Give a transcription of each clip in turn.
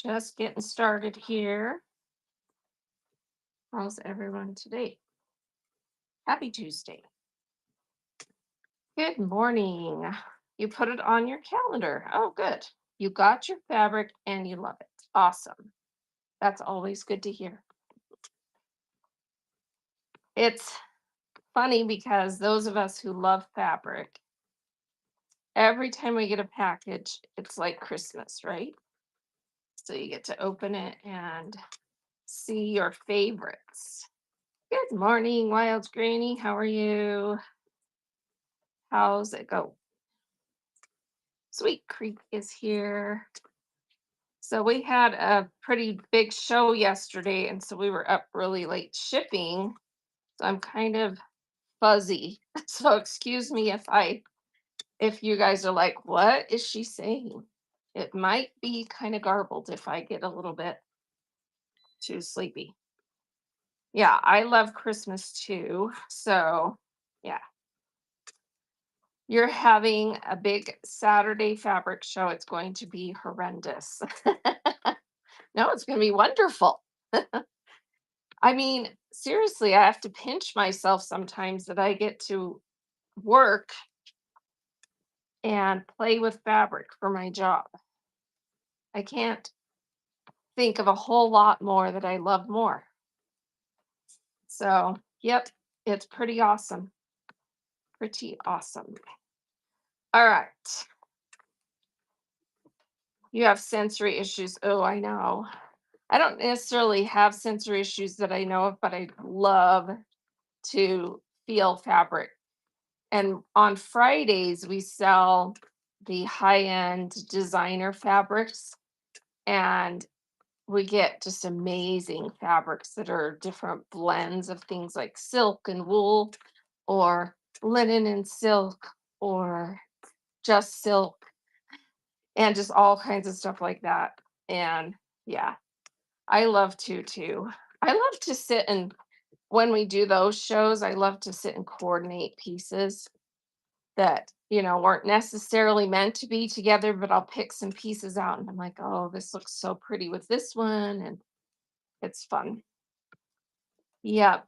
Just getting started here. How's everyone today? Happy Tuesday. Good morning. You put it on your calendar. Oh, good. You got your fabric and you love it. Awesome. That's always good to hear. It's funny because those of us who love fabric, every time we get a package, it's like Christmas, right? So you get to open it and see your favorites. Good morning, Wild Granny. How are you? How's it go? Sweet Creek is here. So we had a pretty big show yesterday, and so we were up really late shipping. So I'm kind of fuzzy. So excuse me if you guys are like, what is she saying? It might be kind of garbled if I get a little bit too sleepy. Yeah, I love Christmas too. So yeah, you're having a big Saturday fabric show. It's going to be horrendous. No, it's going to be wonderful. I mean, seriously, I have to pinch myself sometimes that I get to work and play with fabric for my job. I can't think of a whole lot more that I love more. So, yep, it's pretty awesome. Pretty awesome. All right. You have sensory issues. Oh, I know. I don't necessarily have sensory issues that I know of, but I love to feel fabric. And on Fridays, we sell the high-end designer fabrics, and we get just amazing fabrics that are different blends of things like silk and wool, or linen and silk, or just silk, and just all kinds of stuff like that. And yeah, I love to too. I love to sit and when we do those shows, I love to sit and coordinate pieces that, weren't necessarily meant to be together, but I'll pick some pieces out and I'm like, oh, this looks so pretty with this one. And it's fun. Yep.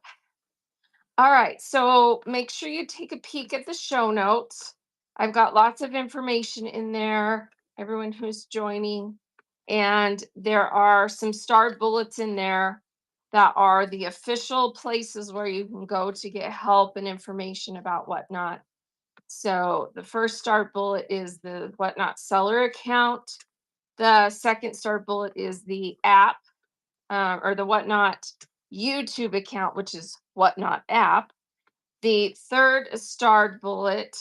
All right. So make sure you take a peek at the show notes. I've got lots of information in there, everyone who's joining. And there are some starred bullets in there that are the official places where you can go to get help and information about whatnot. So the first start bullet is the Whatnot seller account. The second start bullet is the app or the Whatnot YouTube account, which is Whatnot app. The third starred bullet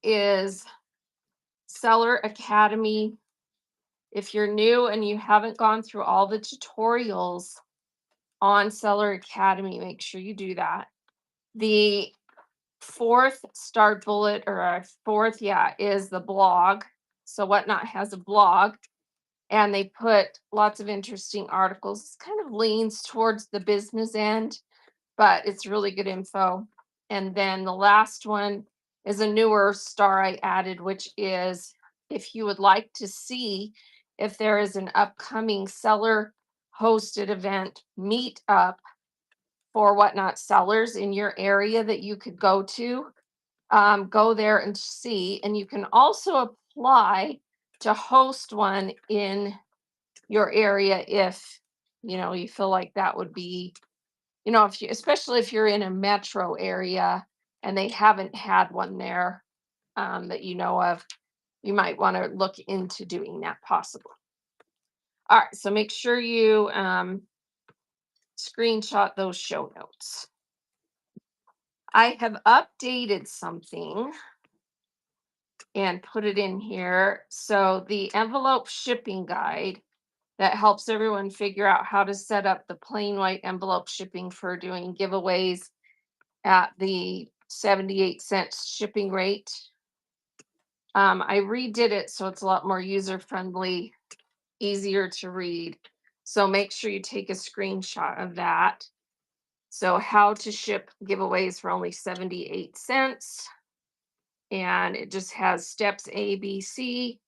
is Seller Academy. If you're new and you haven't gone through all the tutorials on Seller Academy, make sure you do that. The fourth start bullet or fourth, yeah, is the blog. So Whatnot has a blog and they put lots of interesting articles. It's kind of leans towards the business end, but it's really good info. And then the last one is a newer star I added, which is if you would like to see if there is an upcoming seller hosted event meetup for Whatnot sellers in your area that you could go there and see. And you can also apply to host one in your area if you feel like that would be, if you, especially if you're in a metro area and they haven't had one there that you know of, you might want to look into doing that possibly. All right, so make sure you screenshot those show notes. I have updated something and put it in here. So the envelope shipping guide that helps everyone figure out how to set up the plain white envelope shipping for doing giveaways at the 78-cent shipping rate. I redid it so it's a lot more user friendly, easier to read. So make sure you take a screenshot of that. So how to ship giveaways for only 78 cents. And it just has steps A, B, C,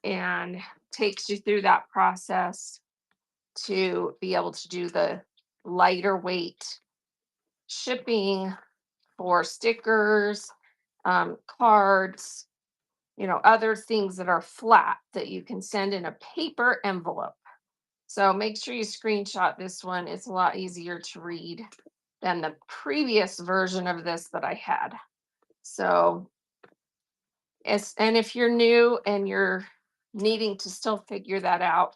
and takes you through that process to be able to do the lighter weight shipping for stickers, cards, other things that are flat that you can send in a paper envelope. So make sure you screenshot this one. It's a lot easier to read than the previous version of this that I had. So, and if you're new and you're needing to still figure that out,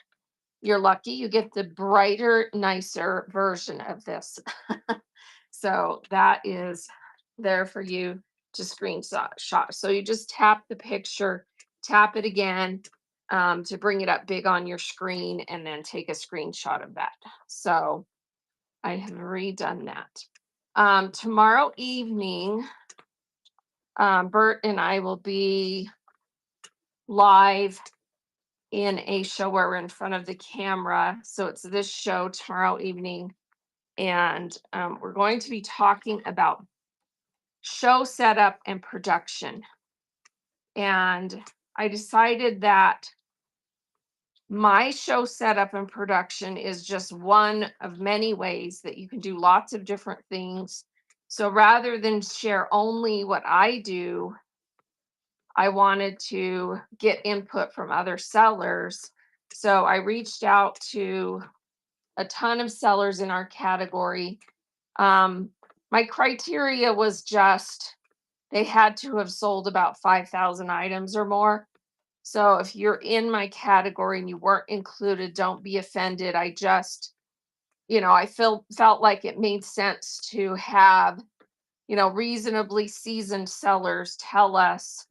you're lucky you get the brighter, nicer version of this. So that is there for you to screenshot. So you just tap the picture, tap it again to bring it up big on your screen, and then take a screenshot of that. So I have redone that. Tomorrow evening, Bert and I will be live in a show where we're in front of the camera. So it's this show tomorrow evening. And we're going to be talking about show setup and production. And I decided that my show setup and production is just one of many ways that you can do lots of different things. So rather than share only what I do, I wanted to get input from other sellers. So I reached out to a ton of sellers in our category. My criteria was just they had to have sold about 5,000 items or more. So if you're in my category and you weren't included, don't be offended. I just, I felt like it made sense to have, reasonably seasoned sellers tell us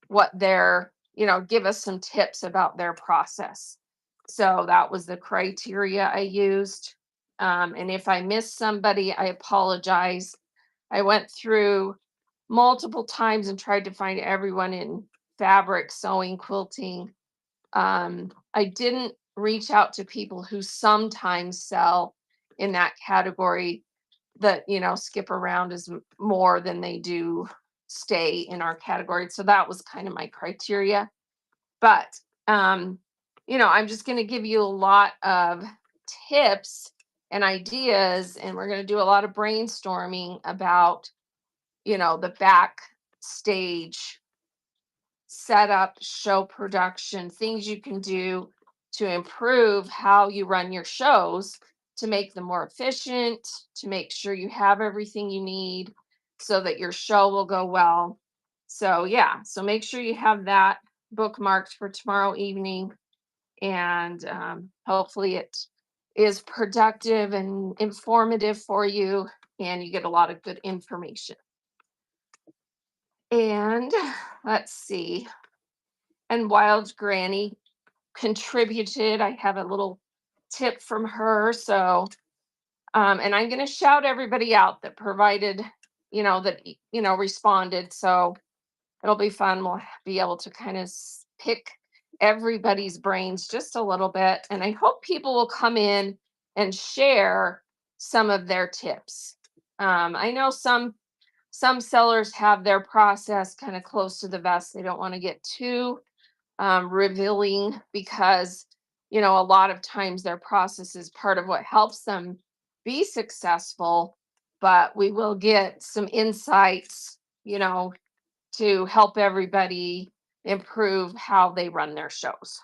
what their, give us some tips about their process. So that was the criteria I used. And if I missed somebody, I apologize. I went through multiple times and tried to find everyone in fabric, sewing, quilting. I didn't reach out to people who sometimes sell in that category that, skip around is more than they do stay in our category. So that was kind of my criteria. But, I'm just going to give you a lot of tips and ideas, and we're going to do a lot of brainstorming about, the backstage setup, show production, things you can do to improve how you run your shows to make them more efficient, to make sure you have everything you need so that your show will go well. So, yeah, so make sure you have that bookmarked for tomorrow evening. And hopefully, it is productive and informative for you, and you get a lot of good information. And let's see. And Wild Granny contributed. I have a little tip from her. So, and I'm going to shout everybody out that provided, responded. So it'll be fun. We'll be able to kind of pick everybody's brains just a little bit. And I hope people will come in and share some of their tips. I know some sellers have their process kind of close to the vest. They don't want to get too revealing because, a lot of times their process is part of what helps them be successful. But we will get some insights, to help everybody improve how they run their shows.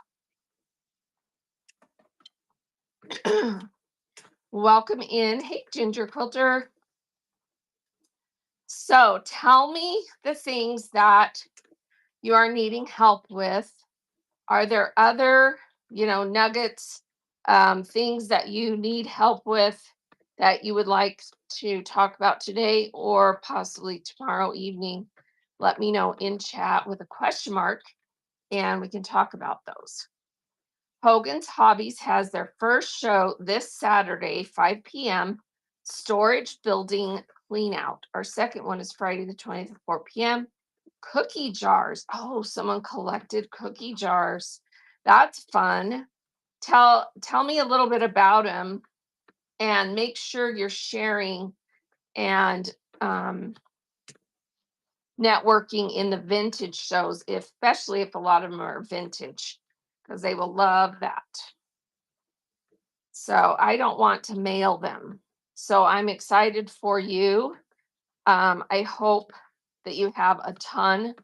Welcome in. Hey, Ginger Quilter. So tell me the things that you are needing help with. Are there other, nuggets, things that you need help with that you would like to talk about today or possibly tomorrow evening? Let me know in chat with a question mark and we can talk about those. Hogan's Hobbies has their first show this Saturday, 5 p.m. Storage Building Clean Out. Our second one is Friday the 20th at 4 p.m. Cookie jars. Oh, someone collected cookie jars. That's fun. Tell me a little bit about them and make sure you're sharing and networking in the vintage shows, especially if a lot of them are vintage. because they will love that. So I don't want to mail them. So I'm excited for you. I hope that you have a ton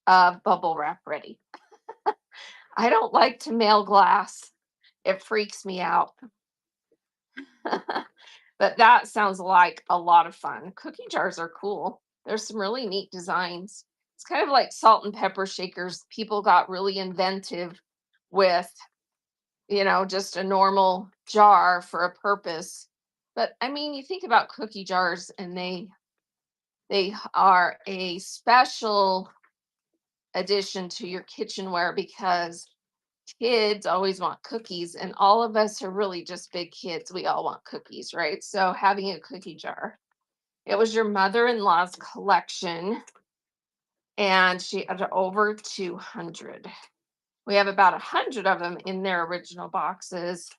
of bubble wrap ready. I don't like to mail glass. It freaks me out. But that sounds like a lot of fun. Cookie jars are cool. There's some really neat designs. It's kind of like salt and pepper shakers. People got really inventive with, just a normal jar for a purpose. But I mean, you think about cookie jars and they are a special addition to your kitchenware because kids always want cookies, and all of us are really just big kids. We all want cookies, right? So having a cookie jar. It was your mother-in-law's collection, and she had over 200. We have about 100 of them in their original boxes.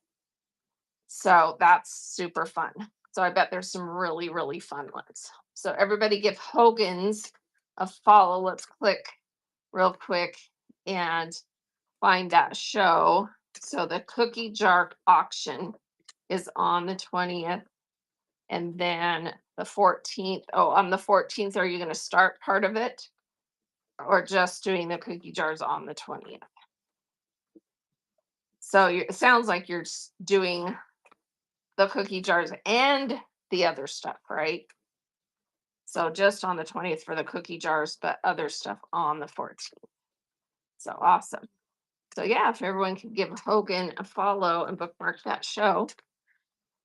So that's super fun. So I bet there's some really, really fun ones. So everybody give Hogan's a follow. Let's click real quick and find that show. So the cookie jar auction is on the 20th. And then the 14th. Oh, on the 14th, are you going to start part of it or just doing the cookie jars on the 20th? So it sounds like you're doing the cookie jars and the other stuff, right? So just on the 20th for the cookie jars, but other stuff on the 14th. So awesome. So yeah, if everyone could give Hogan a follow and bookmark that show.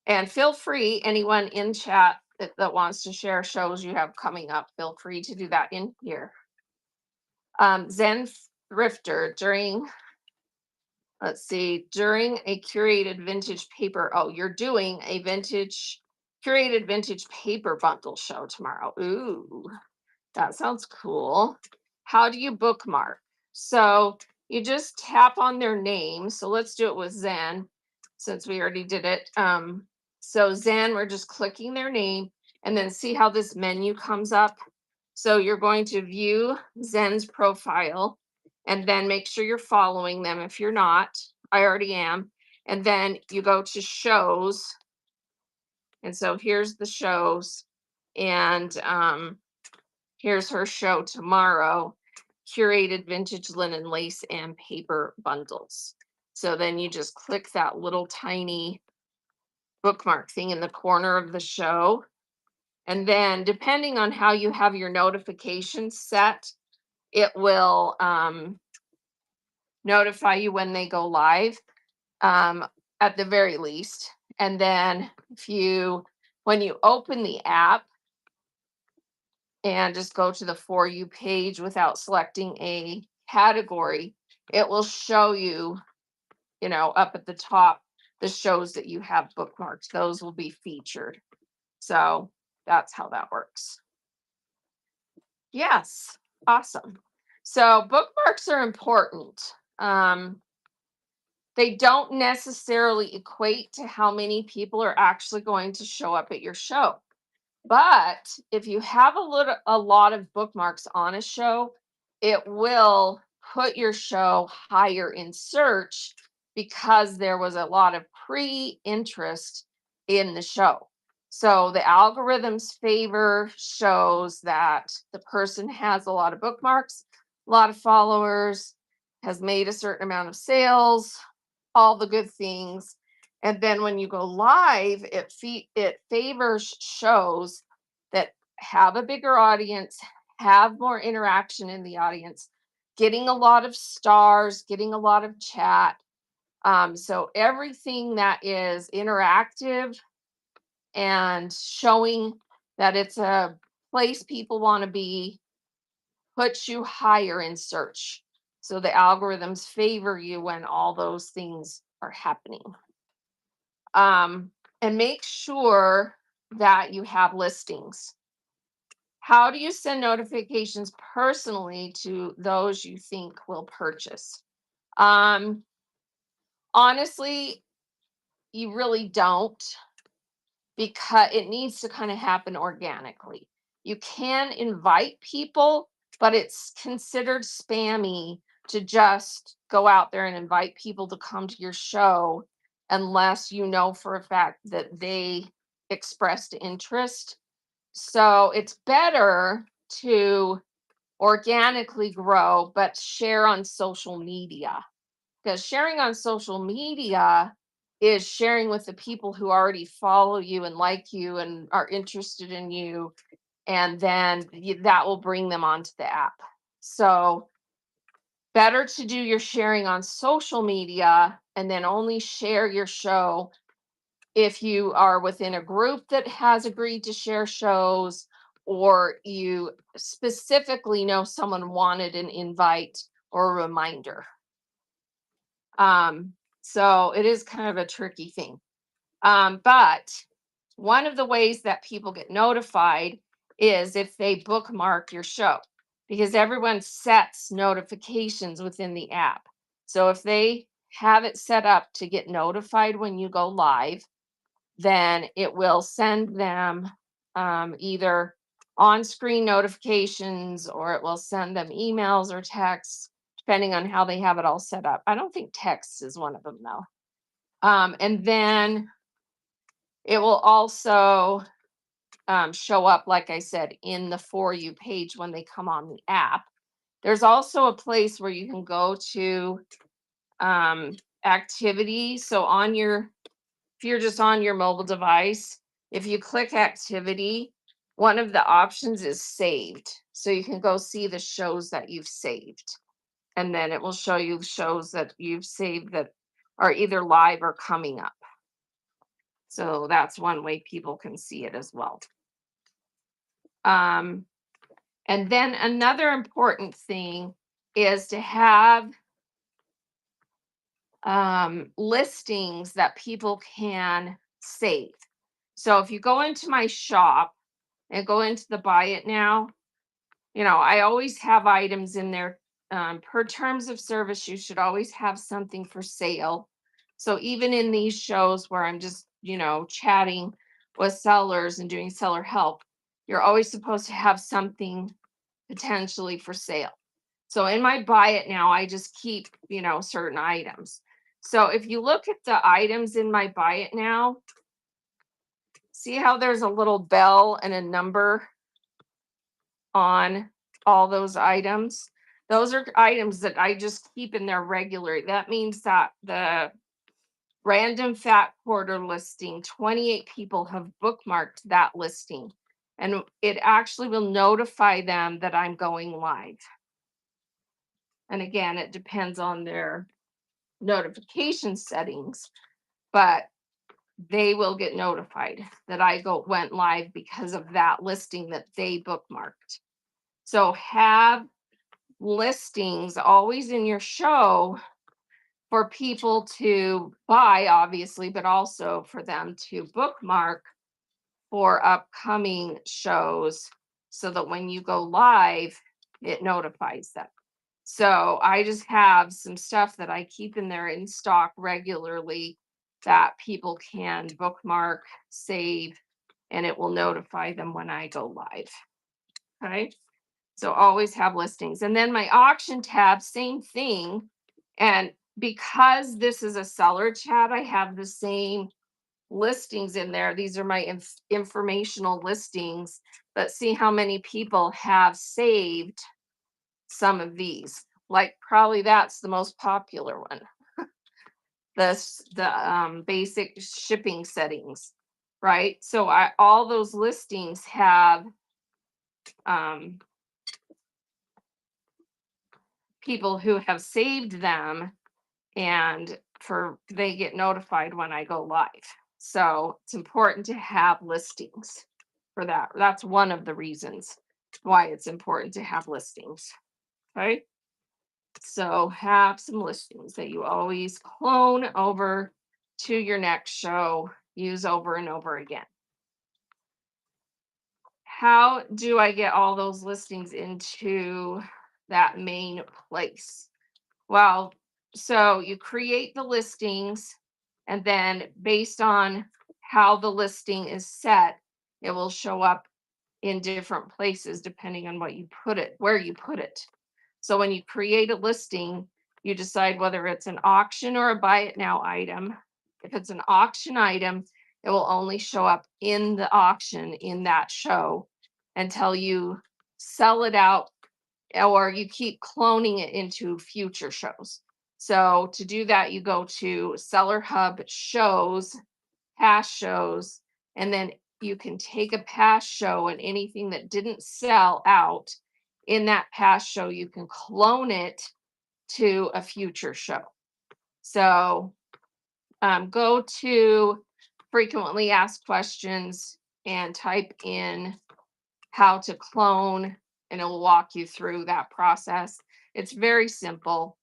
And feel free, anyone in chat that wants to share shows you have coming up, feel free to do that in here. Zen Thrifter during a curated vintage paper. Oh, you're doing a curated vintage paper bundle show tomorrow. Ooh, that sounds cool. How do you bookmark? So you just tap on their name. So let's do it with Zen since we already did it. So Zen, we're just clicking their name and then see how this menu comes up. So you're going to view Zen's profile and then make sure you're following them. If you're not, I already am. And then you go to shows. And so here's the shows. And here's her show tomorrow, curated vintage linen lace and paper bundles. So then you just click that little tiny bookmark thing in the corner of the show. And then depending on how you have your notifications set, it will notify you when they go live, at the very least. And then when you open the app and just go to the For You page without selecting a category, it will show you, up at the top, the shows that you have bookmarked. Those will be featured. So that's how that works. Yes, awesome. So bookmarks are important. They don't necessarily equate to how many people are actually going to show up at your show. But if you have a lot of bookmarks on a show, it will put your show higher in search because there was a lot of pre-interest in the show. So the algorithms favor shows that the person has a lot of bookmarks, a lot of followers, has made a certain amount of sales, all the good things. And then when you go live, it favors shows that have a bigger audience, have more interaction in the audience, getting a lot of stars, getting a lot of chat. So everything that is interactive and showing that it's a place people want to be puts you higher in search. So the algorithms favor you when all those things are happening. And make sure that you have listings. How do you send notifications personally to those you think will purchase? Honestly, you really don't, because it needs to kind of happen organically. You can invite people, but it's considered spammy to just go out there and invite people to come to your show unless you know for a fact that they expressed interest. So it's better to organically grow, but share on social media, because sharing on social media is sharing with the people who already follow you and like you and are interested in you, and then that will bring them onto the app. So better to do your sharing on social media and then only share your show if you are within a group that has agreed to share shows, or you specifically know someone wanted an invite or a reminder. So it is kind of a tricky thing. But one of the ways that people get notified is if they bookmark your show, because everyone sets notifications within the app. So if they have it set up to get notified when you go live, then it will send them either on screen notifications, or it will send them emails or texts, depending on how they have it all set up. I don't think text is one of them, though. And then it will also show up, like I said, in the For You page when they come on the app. There's also a place where you can go to activity. So on your, if you're just on your mobile device, if you click activity, one of the options is saved. So you can go see the shows that you've saved. And then it will show you shows that you've saved that are either live or coming up. So that's one way people can see it as well. Um, and then another important thing is to have listings that people can save. So if you go into my shop and go into the buy it now, I always have items in there. Per terms of service, you should always have something for sale. So even in these shows where I'm just, chatting with sellers and doing seller help, you're always supposed to have something potentially for sale. So in my buy it now, I just keep, certain items. So if you look at the items in my buy it now, see how there's a little bell and a number on all those items? Those are items that I just keep in there regularly. That means that the random fat quarter listing, 28 people have bookmarked that listing, and it actually will notify them that I'm going live. And again, it depends on their notification settings, but they will get notified that I went live because of that listing that they bookmarked. So have listings always in your show for people to buy, obviously, but also for them to bookmark for upcoming shows, so that when you go live, it notifies them. So I just have some stuff that I keep in there in stock regularly that people can bookmark, save, and it will notify them when I go live. Okay. So always have listings. And then my auction tab, same thing. And because this is a seller chat, I have the same listings in there. These are my informational listings, but see how many people have saved some of these. Like probably that's the most popular one. The basic shipping settings, right? So all those listings have people who have saved them, and they get notified when I go live. So it's important to have listings for that. That's one of the reasons why it's important to have listings. Okay. So have some listings that you always clone over to your next show, use over and over again. How do I get all those listings into that main place? Well, so you create the listings, and then based on how the listing is set, it will show up in different places depending on where you put it. So when you create a listing, You decide whether it's an auction or a buy it now item. If it's an auction item, it will only show up in the auction in that show until you sell it out or you keep cloning it into future shows. So to do that, you go to Seller Hub shows, past shows, and then you can take a past show and anything that didn't sell out in that past show, you can clone it to a future show. So go to frequently asked questions and type in how to clone, and it will walk you through that process. It's very simple.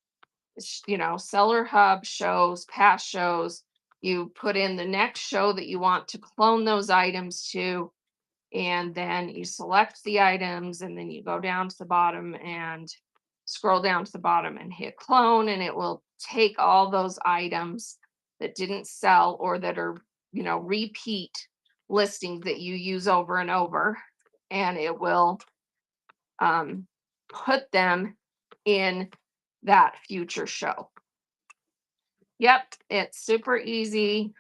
Seller Hub shows, past shows. You put in the next show that you want to clone those items to, and then you select the items, and then you go down to the bottom and scroll down to the bottom and hit clone, and it will take all those items that didn't sell or that are, repeat listings that you use over and over, and it will um, put them in that future show. Yep, it's super easy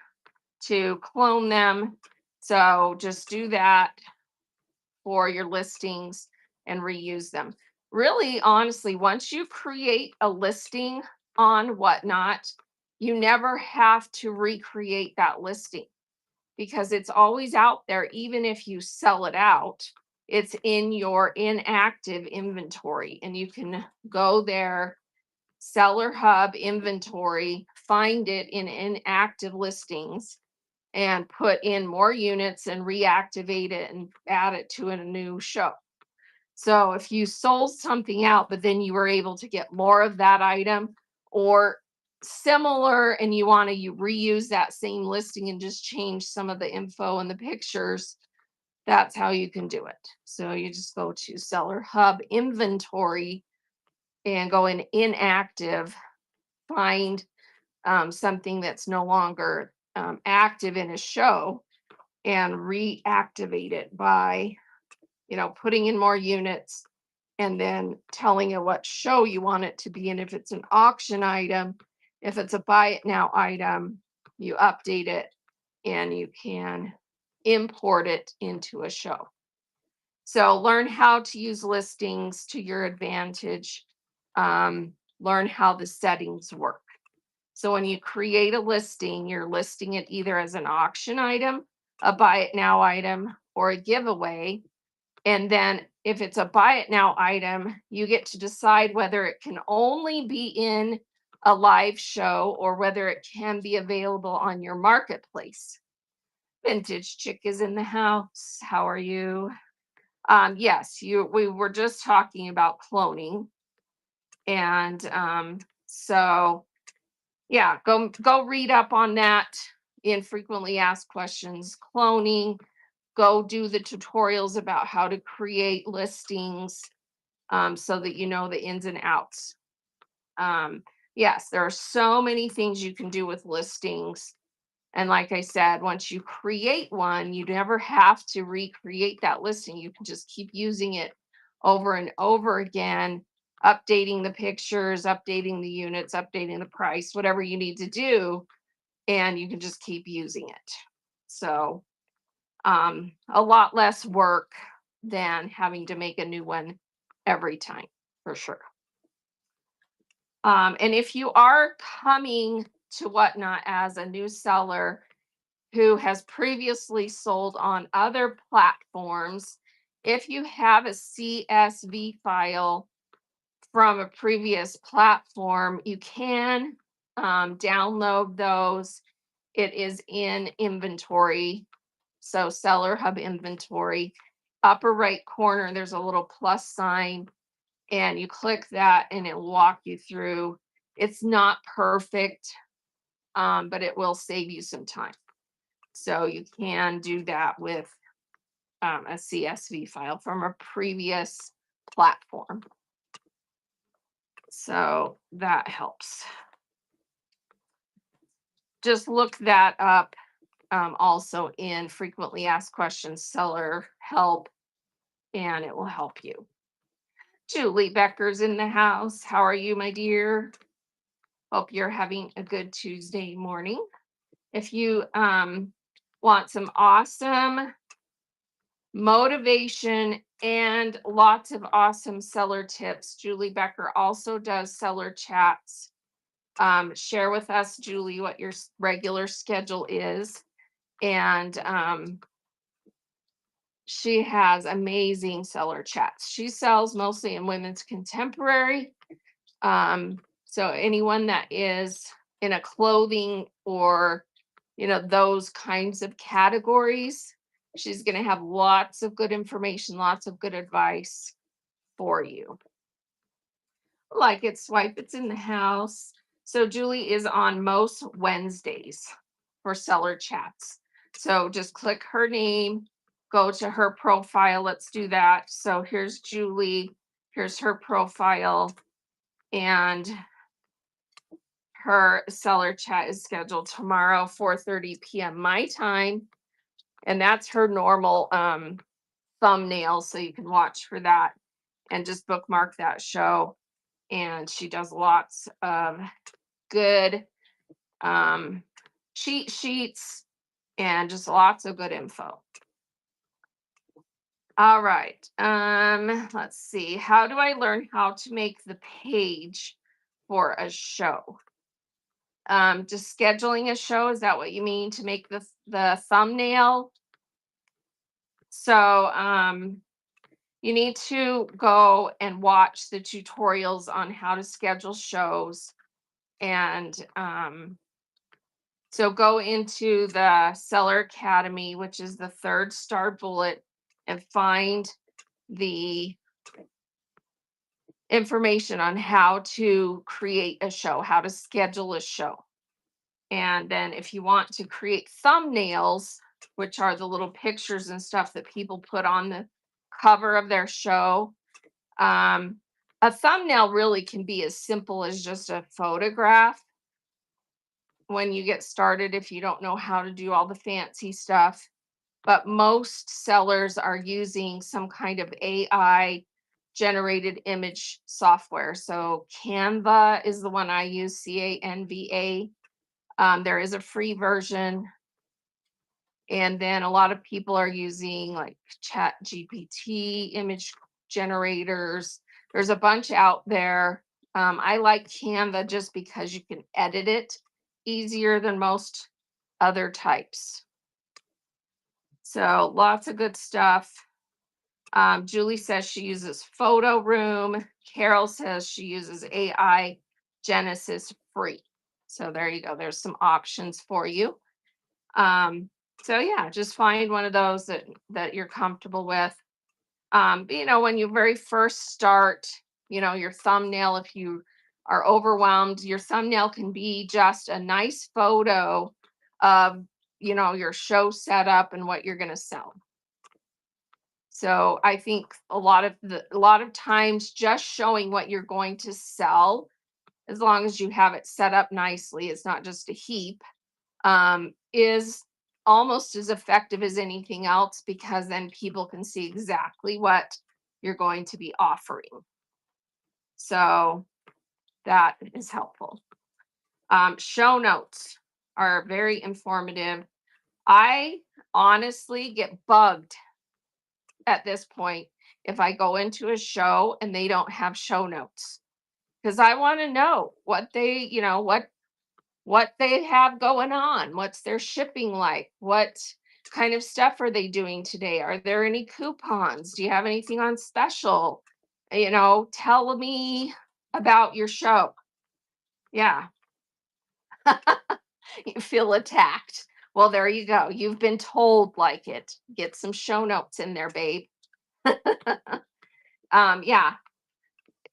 to clone them. So just do that for your listings and reuse them. Really, honestly, once you create a listing on Whatnot, you never have to recreate that listing because it's always out there. Even if you sell it out, it's in your inactive inventory, and you can go there, Seller Hub inventory, find it in inactive listings and put in more units and reactivate it and add it to a new show. So if you sold something out, but then you were able to get more of that item or similar, and you want to reuse that same listing and just change some of the info and the pictures, that's how you can do it. So you just go to Seller Hub inventory and go in inactive, find something that's no longer active in a show, and reactivate it by putting in more units and then telling it what show you want it to be in. If it's an auction item, if it's a buy it now item, you update it and you can import it into a show. So learn how to use listings to your advantage. Learn how the settings work. So when you create a listing, you're listing it either as an auction item, a buy it now item, or a giveaway. And then if it's a buy it now item, you get to decide whether it can only be in a live show or whether it can be available on your marketplace. Vintage Chick is in the house. How are you? Yes, we were just talking about cloning. And so yeah, go read up on that in frequently asked questions, cloning. Go do the tutorials about how to create listings so that you know the ins and outs. Yes, there are so many things you can do with listings. And like I said, once you create one, you never have to recreate that listing. You can just keep using it over and over again, updating the pictures, updating the units, updating the price, whatever you need to do, and you can just keep using it. So a lot less work than having to make a new one every time, for sure. And if you are coming to Whatnot as a new seller who has previously sold on other platforms, if you have a CSV file from a previous platform, you can download those. It is in inventory. So Seller Hub inventory, upper right corner, there's a little plus sign, and you click that and it'll walk you through. It's not perfect, but it will save you some time. So you can do that with a CSV file from a previous platform. So that helps. Just look that up also in frequently asked questions, seller help, and it will help you. Julie Becker's in the house. How are you, my dear? Hope you're having a good Tuesday morning. If you want some awesome motivation and lots of awesome seller tips, Julie Becker also does seller chats. Share with us, Julie, what your regular schedule is. And she has amazing seller chats. She sells mostly in women's contemporary. So anyone that is in a clothing or, those kinds of categories, she's going to have lots of good information, lots of good advice for you. Like it, swipe, it's in the house. So Julie is on most Wednesdays for seller chats. So just click her name, go to her profile. Let's do that. So here's Julie. Here's her profile. And her seller chat is scheduled tomorrow, 4:30 p.m. my time. And that's her normal thumbnail. So you can watch for that and just bookmark that show. And she does lots of good cheat sheets and just lots of good info. All right. Let's see. How do I learn how to make the page for a show? Just scheduling a show, is that what you mean, to make the thumbnail? So you need to go and watch the tutorials on how to schedule shows. And so go into the Seller Academy, which is the third star bullet, and find the information on how to create a show, how to schedule a show. And then if you want to create thumbnails, which are the little pictures and stuff that people put on the cover of their show, a thumbnail really can be as simple as just a photograph when you get started if you don't know how to do all the fancy stuff. But most sellers are using some kind of AI generated image software. So Canva is the one I use, Canva. There is a free version. And then a lot of people are using like Chat GPT image generators. There's a bunch out there. I like Canva just because you can edit it easier than most other types. So lots of good stuff. Julie says she uses Photo Room. Carol says she uses AI Genesis free. So there you go. There's some options for you. So yeah, just find one of those that you're comfortable with. When you very first start, your thumbnail, if you are overwhelmed, your thumbnail can be just a nice photo of, your show setup and what you're going to sell. So I think a lot of times just showing what you're going to sell, as long as you have it set up nicely, it's not just a heap, is almost as effective as anything else, because then people can see exactly what you're going to be offering. So that is helpful. Show notes are very informative. I honestly get bugged at this point if I go into a show and they don't have show notes, because I want to know what what they have going on, what's their shipping like, what kind of stuff are they doing today, are there any coupons, do you have anything on special, tell me about your show. Yeah. You feel attacked. Well, there you go, you've been told, like it, get some show notes in there, babe. Yeah,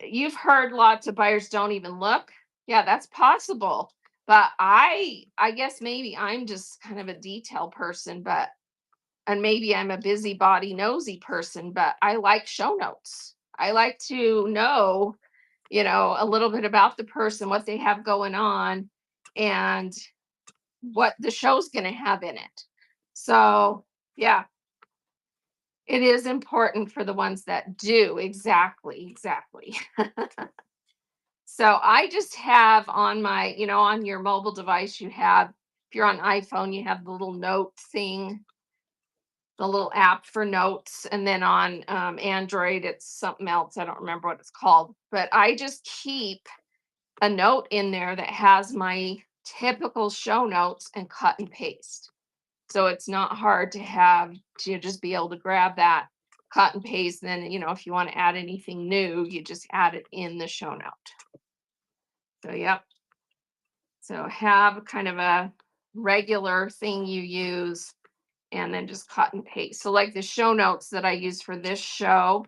you've heard lots of buyers don't even look. Yeah, that's possible. But I guess maybe I'm just kind of a detail person, and maybe I'm a busybody nosy person, but I like show notes. I like to know, a little bit about the person, what they have going on, and what the show's going to have in it. So, yeah, it is important for the ones that do. Exactly, exactly. So I just have on my, on your mobile device, you have, if you're on iPhone, you have the little note thing, the little app for notes. And then on Android, it's something else. I don't remember what it's called. But I just keep a note in there that has my typical show notes and cut and paste. So it's not hard to have to just be able to grab that, cut and paste. Then, if you want to add anything new, you just add it in the show note. So, yep. So have kind of a regular thing you use and then just cut and paste. So, like the show notes that I use for this show,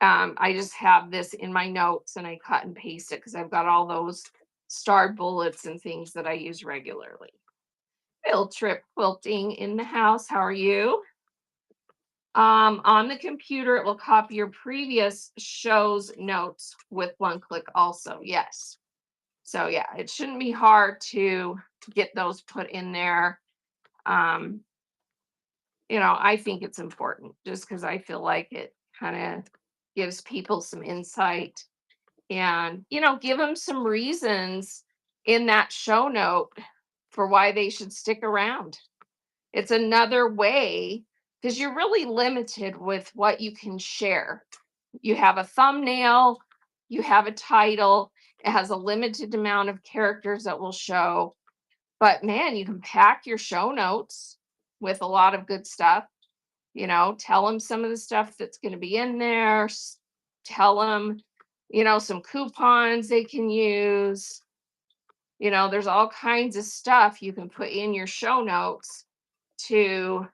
I just have this in my notes and I cut and paste it because I've got all those starred bullets and things that I use regularly. Field trip quilting in the house. How are you? On the computer, it will copy your previous show's notes with one click also. Yes. So yeah, it shouldn't be hard to get those put in there. Um, I think it's important just because I feel like it kind of gives people some insight and, give them some reasons in that show note for why they should stick around. It's another way because you're really limited with what you can share. You have a thumbnail, you have a title, it has a limited amount of characters that will show. But man, you can pack your show notes with a lot of good stuff. Tell them some of the stuff that's going to be in there. Tell them, some coupons they can use. There's all kinds of stuff you can put in your show notes to,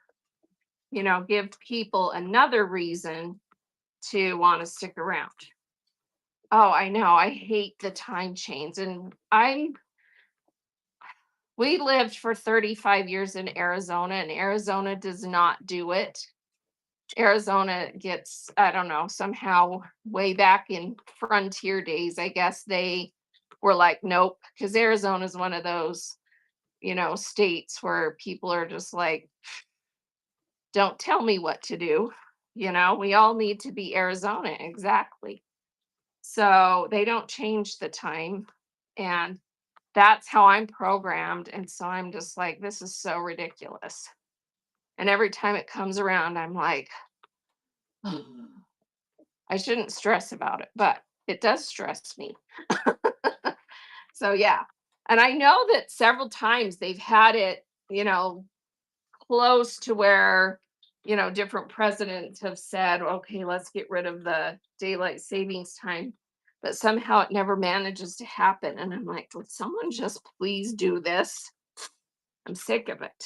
give people another reason to want to stick around. Oh, I know. I hate the time chains. And we lived for 35 years in Arizona, and Arizona does not do it. Arizona gets, I don't know, somehow way back in frontier days, I guess they were like, nope, because Arizona is one of those, states where people are just like, don't tell me what to do. We all need to be Arizona. Exactly. So they don't change the time. And that's how I'm programmed. And so I'm just like, this is so ridiculous. And every time it comes around, I'm like, I shouldn't stress about it, but it does stress me. So yeah. And I know that several times they've had it, close to where, different presidents have said, okay, let's get rid of the daylight savings time. But somehow it never manages to happen. And I'm like, would someone just please do this? I'm sick of it.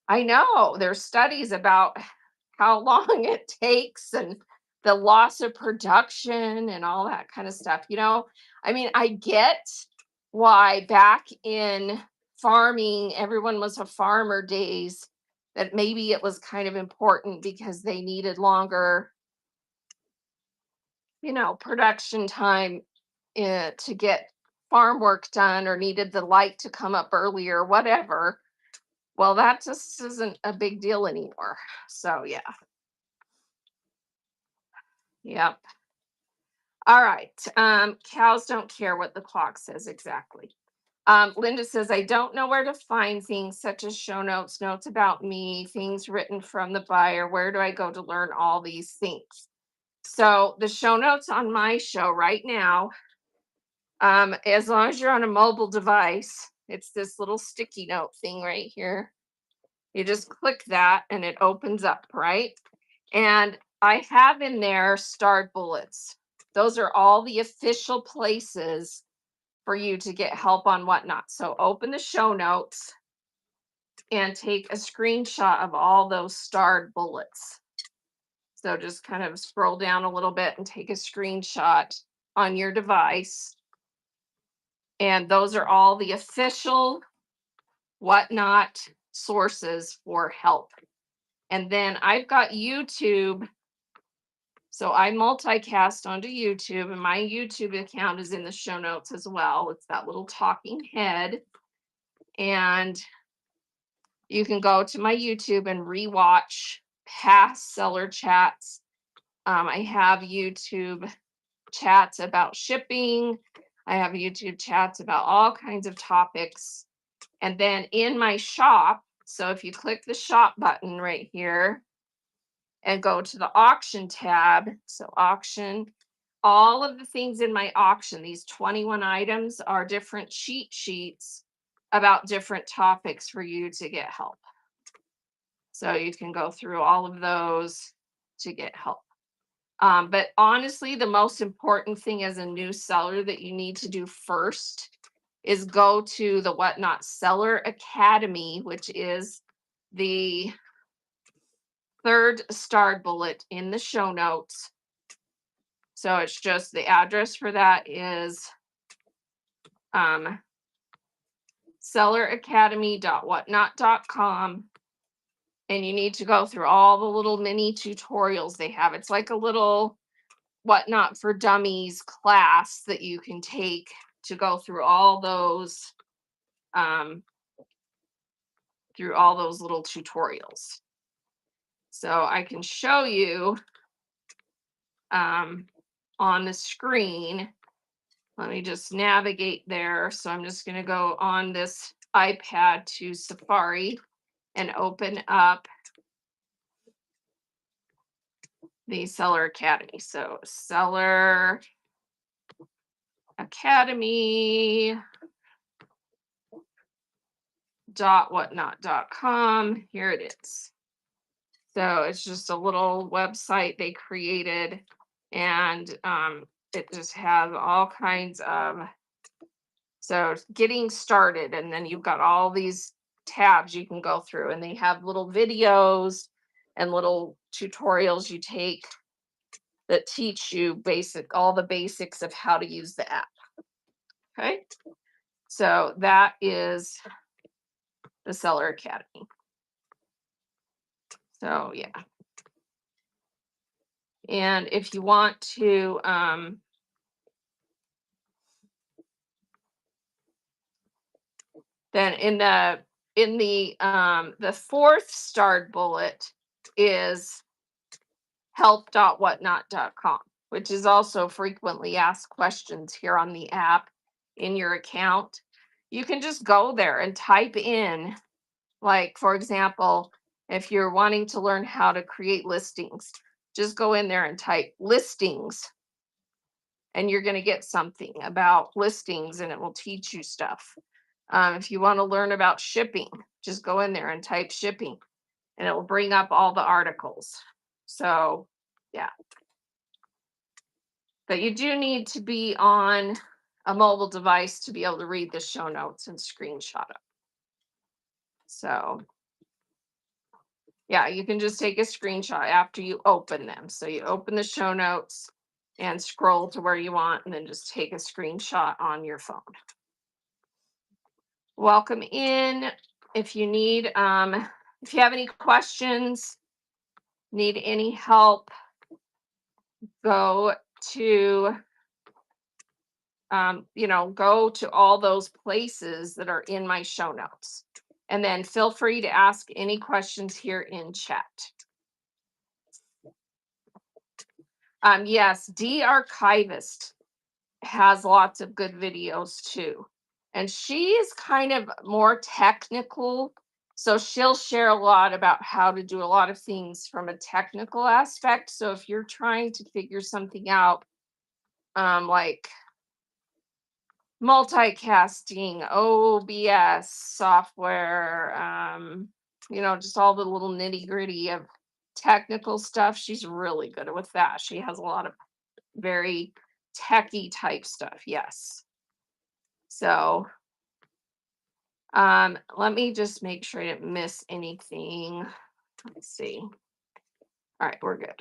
I know there's studies about how long it takes and the loss of production and all that kind of stuff. I mean, I get why back in farming, everyone was a farmer days, that maybe it was kind of important because they needed longer, production time to get farm work done or needed the light to come up earlier, whatever. Well, that just isn't a big deal anymore. So, yeah. Yep. All right. Cows don't care what the clock says exactly. Linda says, I don't know where to find things such as show notes, notes about me, things written from the buyer. Where do I go to learn all these things? So, the show notes on my show right now, as long as you're on a mobile device, it's this little sticky note thing right here. You just click that and it opens up, right? And I have in there starred bullets. Those are all the official places for you to get help on whatnot. So open the show notes and take a screenshot of all those starred bullets. So just kind of scroll down a little bit and take a screenshot on your device. And those are all the official whatnot sources for help. And then I've got YouTube. So I multicast onto YouTube, and my YouTube account is in the show notes as well. It's that little talking head. And you can go to my YouTube and rewatch past seller chats. I have YouTube chats about shipping. I have YouTube chats about all kinds of topics. And then in my shop, so if you click the shop button right here and go to the auction tab, so auction, all of the things in my auction, these 21 items are different cheat sheets about different topics for you to get help. So you can go through all of those to get help. But honestly, the most important thing as a new seller that you need to do first is go to the Whatnot Seller Academy, which is the third starred bullet in the show notes. So it's just the address for that is selleracademy.whatnot.com. And you need to go through all the little mini tutorials they have. It's like a little Whatnot for Dummies class that you can take to go through all those little tutorials. So I can show you on the screen. Let me just navigate there. So I'm just going to go on this iPad to Safari and open up the Seller Academy. So Seller Academy .whatnot.com. Here it is. So it's just a little website they created, and it just has all kinds of, so getting started, and then you've got all these tabs you can go through, and they have little videos and little tutorials you take that teach you all the basics of how to use the app. Okay, so that is the Seller Academy. So yeah. And if you want to then in the fourth starred bullet is help.whatnot.com, which is also frequently asked questions here on the app in your account. You can just go there and type in, like, for example, if you're wanting to learn how to create listings, just go in there and type listings, and you're going to get something about listings, and it will teach you stuff. If you want to learn about shipping, just go in there and type shipping, and it will bring up all the articles. So, yeah. But you do need to be on a mobile device to be able to read the show notes and screenshot them. So, yeah, you can just take a screenshot after you open them. So you open the show notes and scroll to where you want, and then just take a screenshot on your phone. Welcome in. If you need, if you have any questions, need any help, go to, go to all those places that are in my show notes. And then feel free to ask any questions here in chat. Yes, DArchivist has lots of good videos too. And she is kind of more technical. So she'll share a lot about how to do a lot of things from a technical aspect. So if you're trying to figure something out, like multicasting, OBS software, just all the little nitty gritty of technical stuff, she's really good with that. She has a lot of very techie type stuff. Yes. So let me just make sure I didn't miss anything. Let's see. All right, we're good.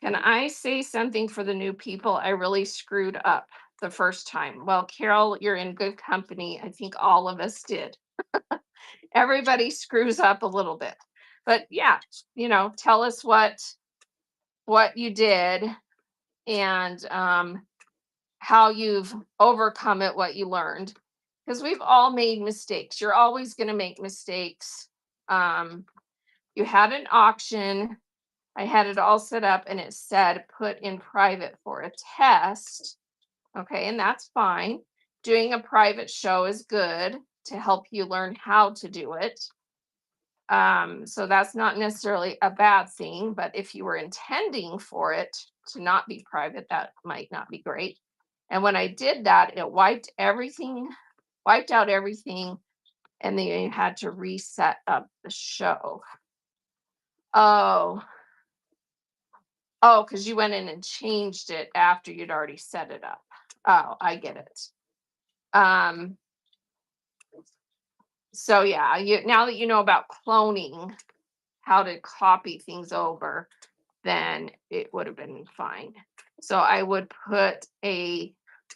Can I say something for the new people? I really screwed up the first time. Well, Carol, you're in good company. I think all of us did. Everybody screws up a little bit. But yeah, tell us what you did, and how you've overcome it, what you learned. Because we've all made mistakes. You're always going to make mistakes. You had an auction. I had it all set up and it said put in private for a test. Okay, and that's fine. Doing a private show is good to help you learn how to do it. So that's not necessarily a bad thing, but if you were intending for it to not be private, that might not be great. And when I did that, it wiped out everything, and then you had to reset up the show. Oh, oh, because you went in and changed it after you'd already set it up. Oh, I get it. Um, so yeah, you now that you know about cloning, how to copy things over, then it would have been fine. So I would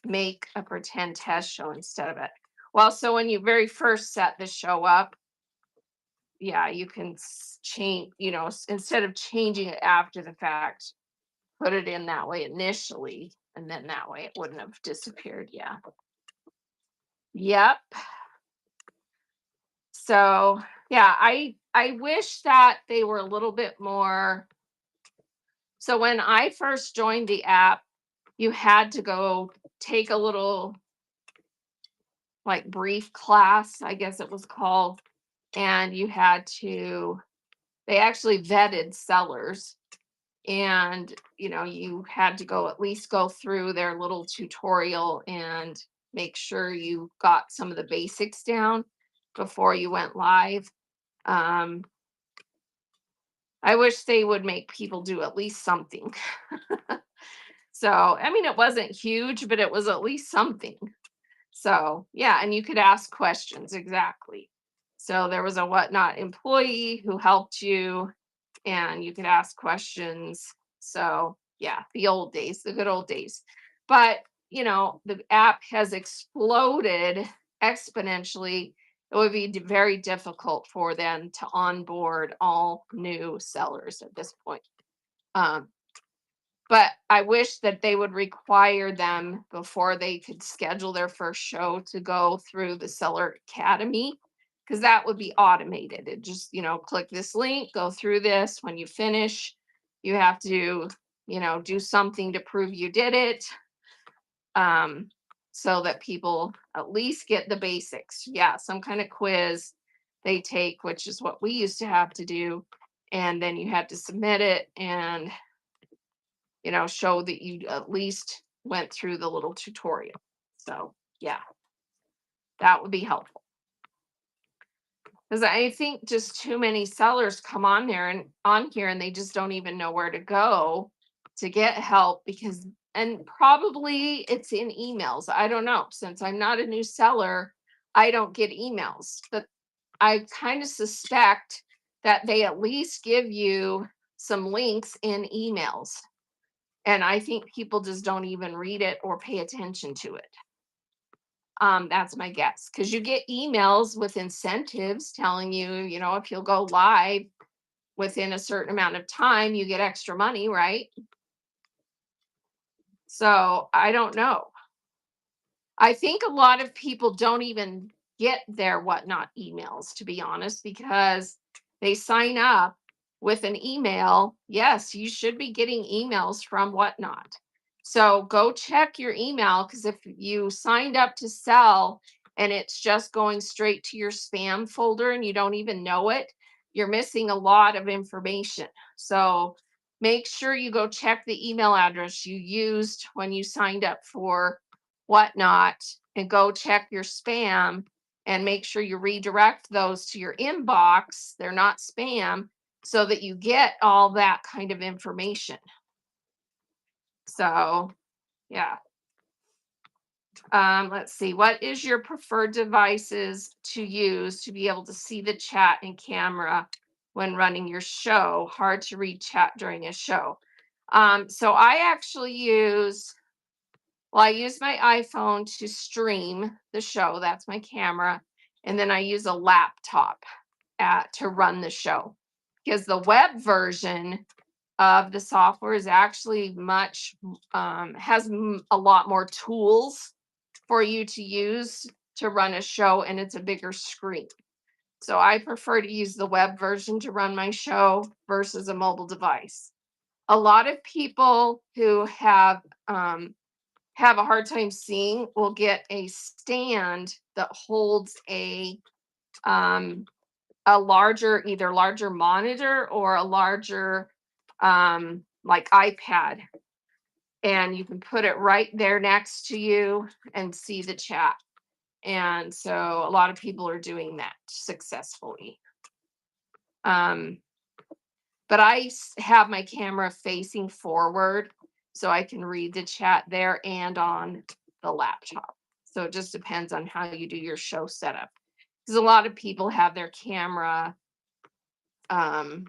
make a pretend test show instead of it. Well, so when you very first set the show up, yeah, you can change, instead of changing it after the fact, put it in that way initially, and then that way it wouldn't have disappeared. Yeah. Yep. So, yeah, I wish that they were a little bit more. So when I first joined the app, you had to go take a little like brief class, I guess it was called, and they actually vetted sellers, and you had to go at least go through their little tutorial and make sure you got some of the basics down before you went live. um, I wish they would make people do at least something. So I mean, it wasn't huge, but it was at least something. So yeah, and you could ask questions. Exactly. So there was a Whatnot employee who helped you, and you could ask questions. So yeah, the old days, the good old days. But the app has exploded exponentially. It would be very difficult for them to onboard all new sellers at this point. Um, but I wish that they would require them before they could schedule their first show to go through the Seller Academy, because that would be automated. It just, click this link, go through this. When you finish, you have to, do something to prove you did it. Um, so that people at least get the basics. Yeah, some kind of quiz they take, which is what we used to have to do. And then you had to submit it and show that you at least went through the little tutorial. So, yeah, that would be helpful. Because I think just too many sellers come on there and on here and they just don't even know where to go to get help, and probably it's in emails. I don't know. Since I'm not a new seller, I don't get emails, but I kind of suspect that they at least give you some links in emails. And I think people just don't even read it or pay attention to it. That's my guess. Because you get emails with incentives telling you, if you'll go live within a certain amount of time, you get extra money, right? So I don't know. I think a lot of people don't even get their Whatnot emails, to be honest, because they sign up with an email. Yes, you should be getting emails from Whatnot. So go check your email, because if you signed up to sell and it's just going straight to your spam folder and you don't even know it, you're missing a lot of information. So make sure you go check the email address you used when you signed up for Whatnot, and go check your spam and make sure you redirect those to your inbox. They're not spam, so that you get all that kind of information. So, yeah. Let's see. What is your preferred devices to use to be able to see the chat and camera when running your show? Hard to read chat during a show. So I actually I use my iPhone to stream the show. That's my camera. And then I use a laptop to run the show, because the web version of the software is actually has a lot more tools for you to use to run a show, and it's a bigger screen. So I prefer to use the web version to run my show versus a mobile device. A lot of people who have a hard time seeing will get a stand that holds um, a larger, either larger monitor or a larger like iPad, and you can put it right there next to you and see the chat. And so a lot of people are doing that successfully. Um, but have my camera facing forward so I can read the chat there and on the laptop. So it just depends on how you do your show setup. Because a lot of people have their camera, um,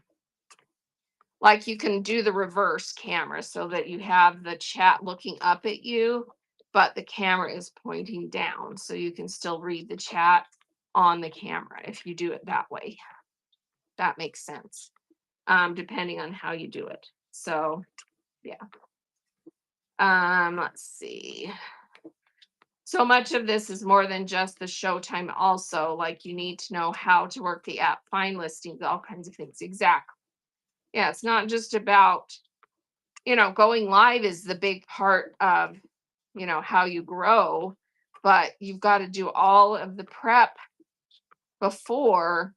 like you can do the reverse camera so that you have the chat looking up at you, but the camera is pointing down. So you can still read the chat on the camera if you do it that way. That makes sense, depending on how you do it. So, yeah. Let's see. So much of this is more than just the showtime, also. Like you need to know how to work the app, find listings, all kinds of things. Exactly. Yeah, it's not just about, going live is the big part of, how you grow, but you've got to do all of the prep before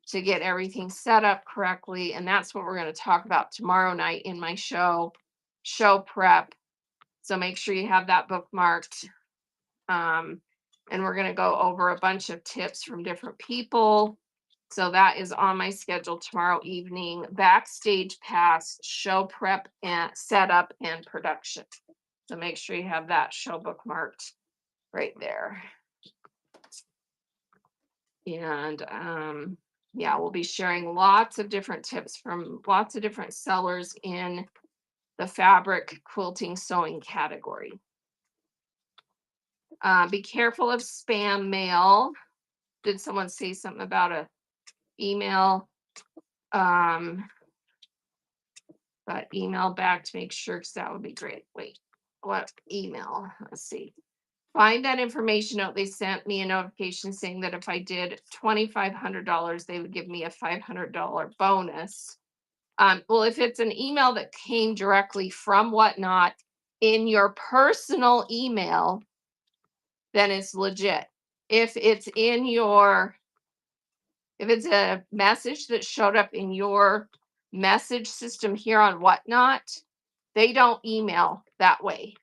to get everything set up correctly. And that's what we're going to talk about tomorrow night in my show prep. So make sure you have that bookmarked. And we're going to go over a bunch of tips from different people. So that is on my schedule tomorrow evening. Backstage pass, show prep and setup and production. So make sure you have that show bookmarked right there. And yeah, we'll be sharing lots of different tips from lots of different sellers in the fabric quilting sewing category. Be careful of spam mail. Did someone say something about a email? But email back to make sure, because that would be great. Wait, what email? Let's see. Find that information out. They sent me a notification saying that if I did $2,500, they would give me a $500 bonus. Well, if it's an email that came directly from Whatnot in your personal email, then it's legit. If it's a message that showed up in your message system here on Whatnot, they don't email that way.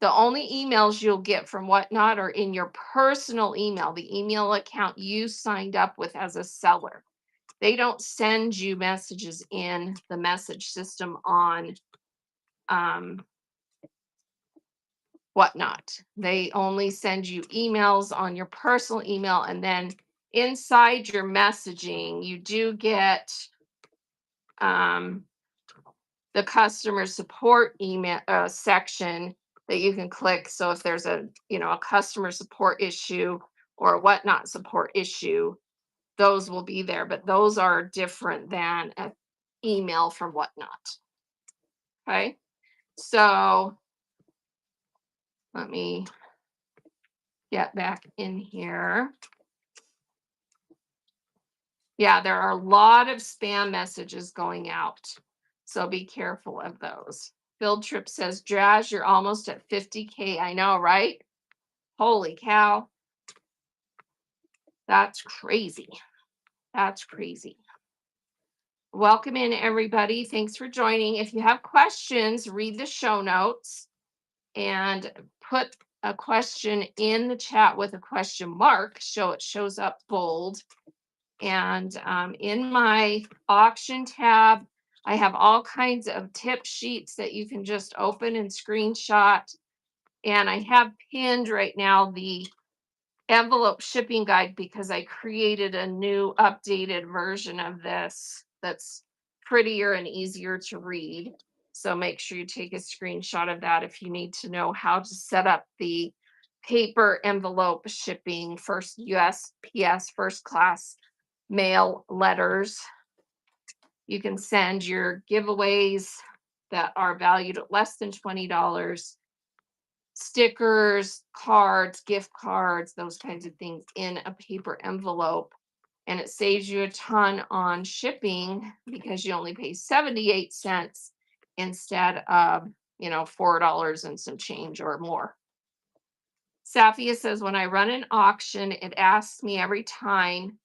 The only emails you'll get from Whatnot are in your personal email, the email account you signed up with as a seller. They don't send you messages in the message system on Whatnot. They only send you emails on your personal email, and then inside your messaging, you do get the customer support email section that you can click. So if there's a customer support issue or a Whatnot support issue, those will be there, but those are different than an email from Whatnot. Okay, so let me get back in here. Yeah, there are a lot of spam messages going out, so be careful of those. Field Trip says, Jazz, you're almost at 50K. I know, right? Holy cow. That's crazy. That's crazy. Welcome in, everybody. Thanks for joining. If you have questions, read the show notes and put a question in the chat with a question mark, so it shows up bold. And in my auction tab, I have all kinds of tip sheets that you can just open and screenshot. And I have pinned right now the envelope shipping guide because I created a new updated version of this that's prettier and easier to read. So make sure you take a screenshot of that if you need to know how to set up the paper envelope shipping, first USPS first class mail letters. You can send your giveaways that are valued at less than $20 stickers, cards, gift cards, those kinds of things in a paper envelope. And it saves you a ton on shipping because you only pay 78 cents instead of, $4 and some change or more. Safia says, when I run an auction, it asks me every time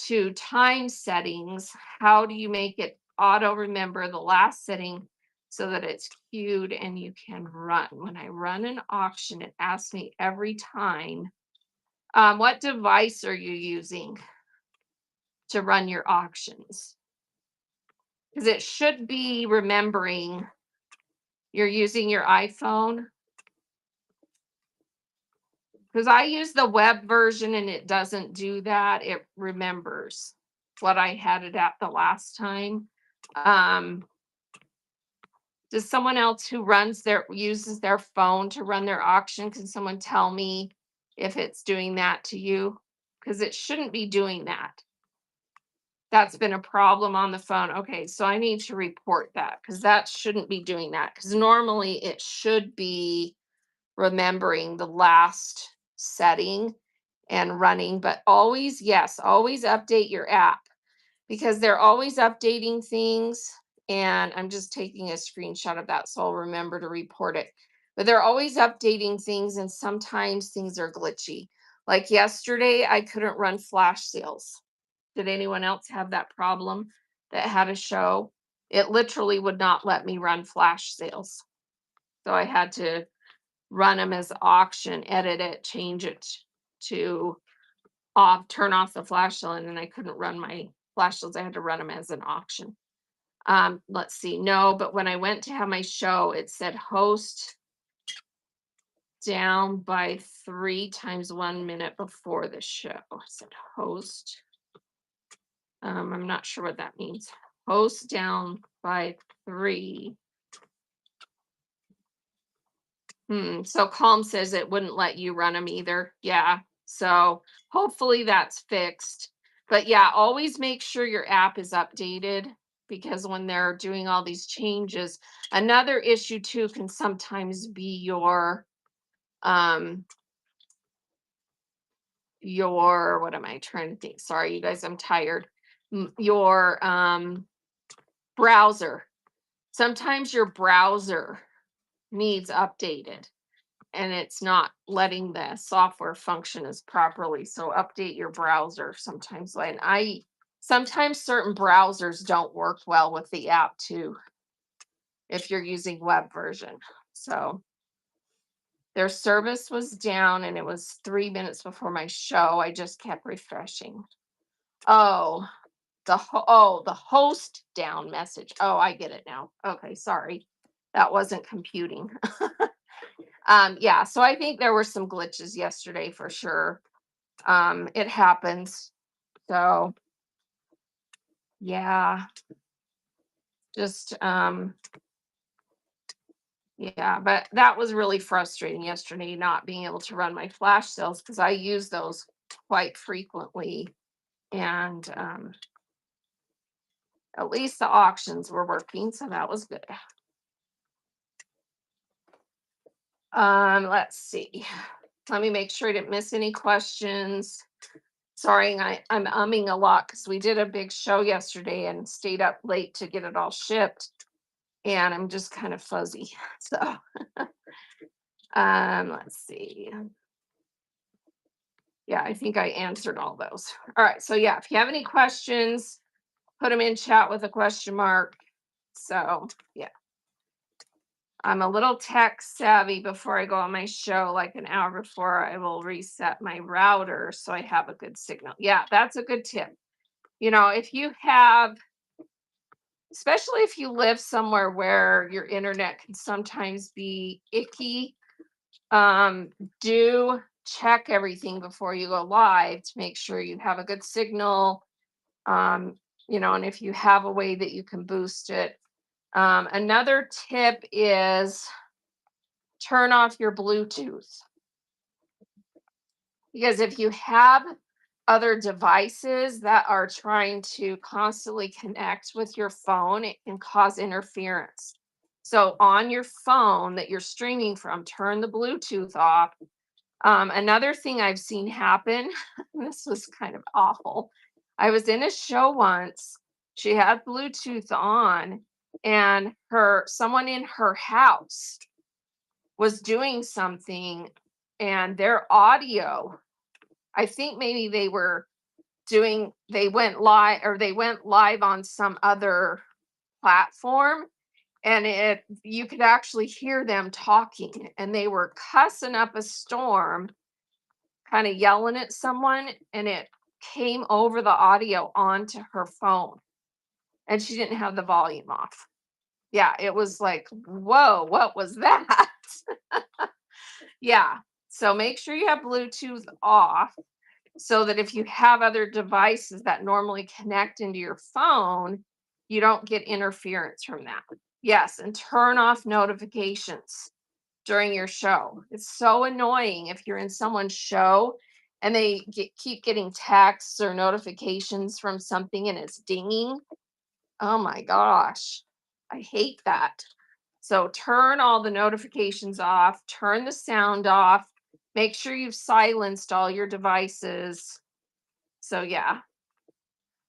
to time settings. How do you make it auto remember the last setting so that it's queued and you can run? When I run an auction, it asks me every time. What device are you using to run your auctions? Because it should be remembering you're using your iPhone. Because I use the web version and it doesn't do that. It remembers what I had it at the last time. Um, does someone else who uses their phone to run their auction, can someone tell me if it's doing that to you? Because it shouldn't be doing that. That's been a problem on the phone. Okay, so I need to report that because that shouldn't be doing that. Because normally it should be remembering the last setting and running, but always, yes, always update your app because they're always updating things. And I'm just taking a screenshot of that so I'll remember to report it. But they're always updating things, and sometimes things are glitchy. Like yesterday, I couldn't run flash sales. Did anyone else have that problem that had a show? It literally would not let me run flash sales. So I had to run them as auction, edit it, change it to off, turn off the flash sale, and then I couldn't run my flash sales. I had to run them as an auction. Let's see. No, but when I went to have my show, it said host down by 3 times 1 minute before the show. It said host. I'm not sure what that means. Host down by 3. So Calm says it wouldn't let you run them either. Yeah. So hopefully that's fixed. But yeah, always make sure your app is updated because when they're doing all these changes, another issue too can sometimes be your what am I trying to think? Sorry, you guys, I'm tired. Your browser. Sometimes your browser needs updated and it's not letting the software function as properly. So update your browser sometimes. And sometimes certain browsers don't work well with the app too, if you're using web version. So their service was down and it was 3 minutes before my show. I just kept refreshing. Oh, the host down message. Oh, I get it now. Okay, sorry. That wasn't computing. Yeah, so I think there were some glitches yesterday for sure. It happens. So yeah, just yeah, but that was really frustrating yesterday not being able to run my flash sales because I use those quite frequently. And at least the auctions were working, so that was good. Let's see. Let me make sure I didn't miss any questions. Sorry, I'm umming a lot because we did a big show yesterday and stayed up late to get it all shipped. And I'm just kind of fuzzy. So let's see. Yeah, I think I answered all those. All right. So yeah, if you have any questions, put them in chat with a question mark. So yeah. I'm a little tech savvy before I go on my show, like an hour before I will reset my router so I have a good signal. Yeah, that's a good tip. If you have, especially if you live somewhere where your internet can sometimes be icky, do check everything before you go live to make sure you have a good signal. And if you have a way that you can boost it. Another tip is turn off your Bluetooth. Because if you have other devices that are trying to constantly connect with your phone, it can cause interference. So on your phone that you're streaming from, turn the Bluetooth off. Another thing I've seen happen, this was kind of awful. I was in a show once. She had Bluetooth on, and her someone in her house was doing something, and their audio, I think maybe they went live on some other platform, and you could actually hear them talking, and they were cussing up a storm, kind of yelling at someone, and it came over the audio onto her phone, and she didn't have the volume off. Yeah, it was like, whoa, what was that? Yeah. So make sure you have Bluetooth off so that if you have other devices that normally connect into your phone, you don't get interference from that. Yes, and turn off notifications during your show. It's so annoying if you're in someone's show and keep getting texts or notifications from something and it's dinging. Oh my gosh, I hate that. So turn all the notifications off, turn the sound off, make sure you've silenced all your devices. So, yeah,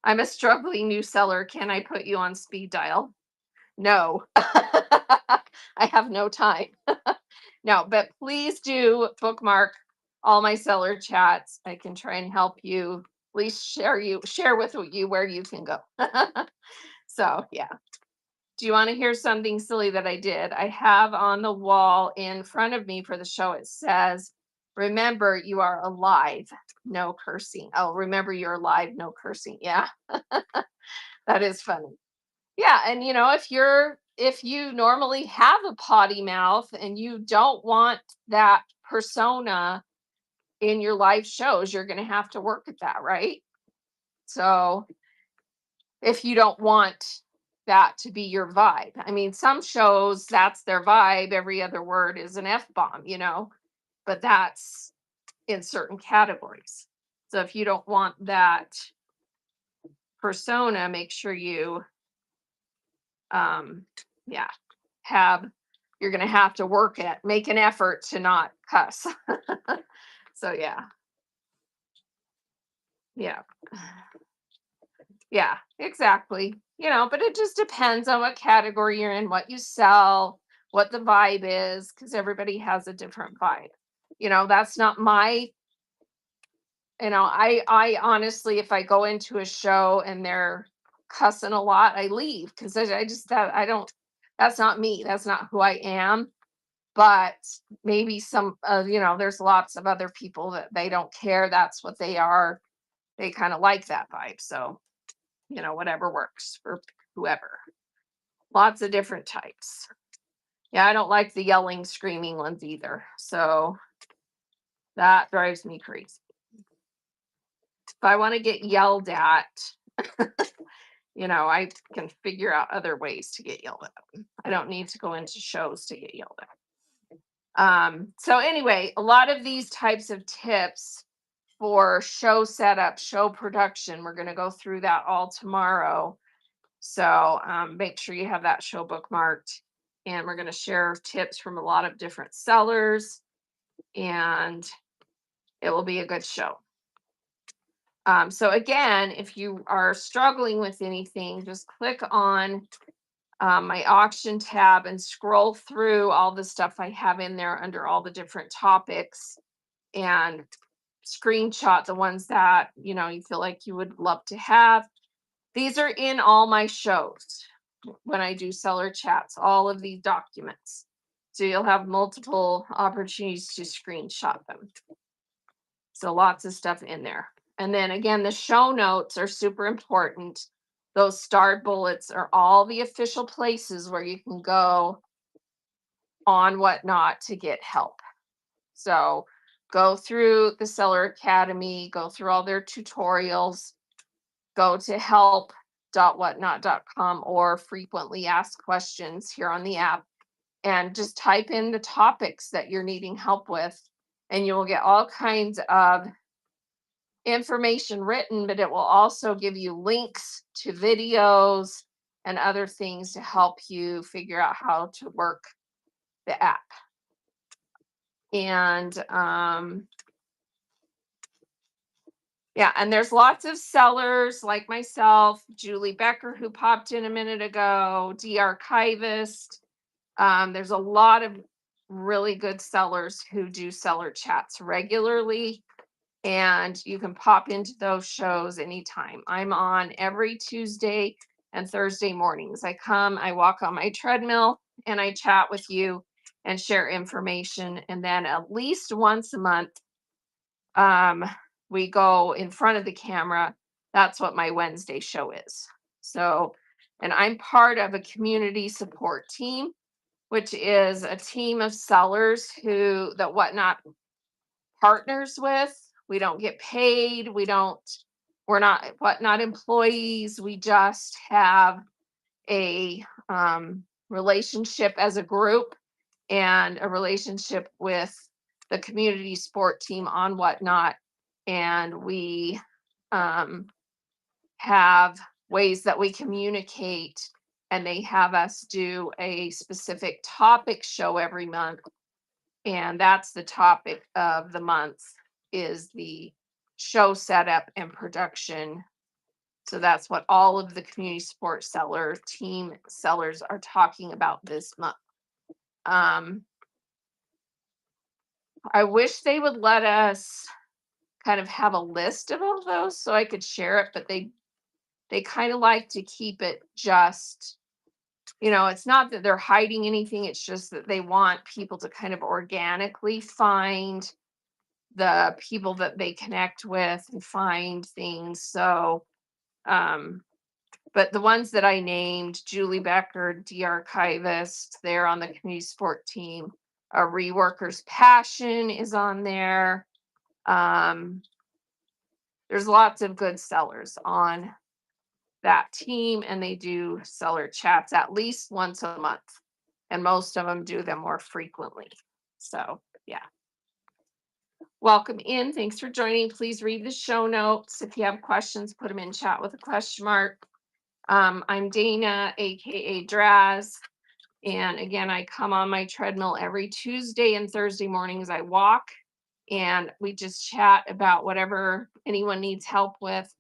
I'm a struggling new seller. Can I put you on speed dial? No, I have no time. No, but please do bookmark all my seller chats. I can try and help you, at least share with you where you can go. So, yeah. Do you want to hear something silly that I did? I have on the wall in front of me for the show, it says, remember you are alive, no cursing. Oh, remember you're alive, no cursing. Yeah, that is funny. Yeah, and if you normally have a potty mouth and you don't want that persona in your live shows, you're going to have to work at that, right? So, if you don't want that to be your vibe. I mean, some shows that's their vibe. Every other word is an F bomb, but that's in certain categories. So if you don't want that persona, make sure you, yeah, have, you're going to have to make an effort to not cuss. So yeah, yeah. Yeah, exactly. But it just depends on what category you're in, what you sell, what the vibe is, because everybody has a different vibe. That's not I honestly, if I go into a show and they're cussing a lot, I leave because I just that I don't. That's not me. That's not who I am. But maybe there's lots of other people that they don't care. That's what they are. They kind of like that vibe. So whatever works for whoever. Lots of different types. Yeah, I don't like the yelling, screaming ones either. So that drives me crazy. If I want to get yelled at, I can figure out other ways to get yelled at. I don't need to go into shows to get yelled at. So anyway, a lot of these types of tips for show setup, show production, we're going to go through that all tomorrow. So make sure you have that show bookmarked. And we're going to share tips from a lot of different sellers, and it will be a good show. So again, if you are struggling with anything, just click on my auction tab and scroll through all the stuff I have in there under all the different topics and screenshot the ones that you feel like you would love to have. These are in all my shows when I do seller chats, all of these documents. So you'll have multiple opportunities to screenshot them. So lots of stuff in there. And then again, the show notes are super important. Those starred bullets are all the official places where you can go on Whatnot to get help. So go through the Seller Academy, go through all their tutorials, go to help.whatnot.com or frequently asked questions here on the app and just type in the topics that you're needing help with, and you will get all kinds of information written, but it will also give you links to videos and other things to help you figure out how to work the app. And yeah, and there's lots of sellers like myself, Julie Becker, who popped in a minute ago, Archivist. There's a lot of really good sellers who do seller chats regularly, and you can pop into those shows anytime. I'm on every Tuesday and Thursday mornings. I walk on my treadmill, and I chat with you and share information. And then at least once a month, um, we go in front of the camera. That's what my Wednesday show is. So, and I'm part of a community support team, which is a team of sellers who that Whatnot partners with. We don't get paid. We're not Whatnot employees. We just have a relationship as a group and a relationship with the community sport team on Whatnot. And we have ways that we communicate, and they have us do a specific topic show every month. And that's the topic of the month is the show setup and production. So that's what all of the community support seller team sellers are talking about this month. I wish they would let us kind of have a list of all those so I could share it, but they kind of like to keep it just, it's not that they're hiding anything, it's just that they want people to kind of organically find the people that they connect with and find things. So, but the ones that I named, Julie Becker, Archivist, they're on the community support team. A Reworkers Passion is on there. There's lots of good sellers on that team, and they do seller chats at least once a month, and most of them do them more frequently. So, yeah. Welcome in. Thanks for joining. Please read the show notes. If you have questions, put them in chat with a question mark. I'm Dana, aka Draz. And again, I come on my treadmill every Tuesday and Thursday mornings. I walk and we just chat about whatever anyone needs help with.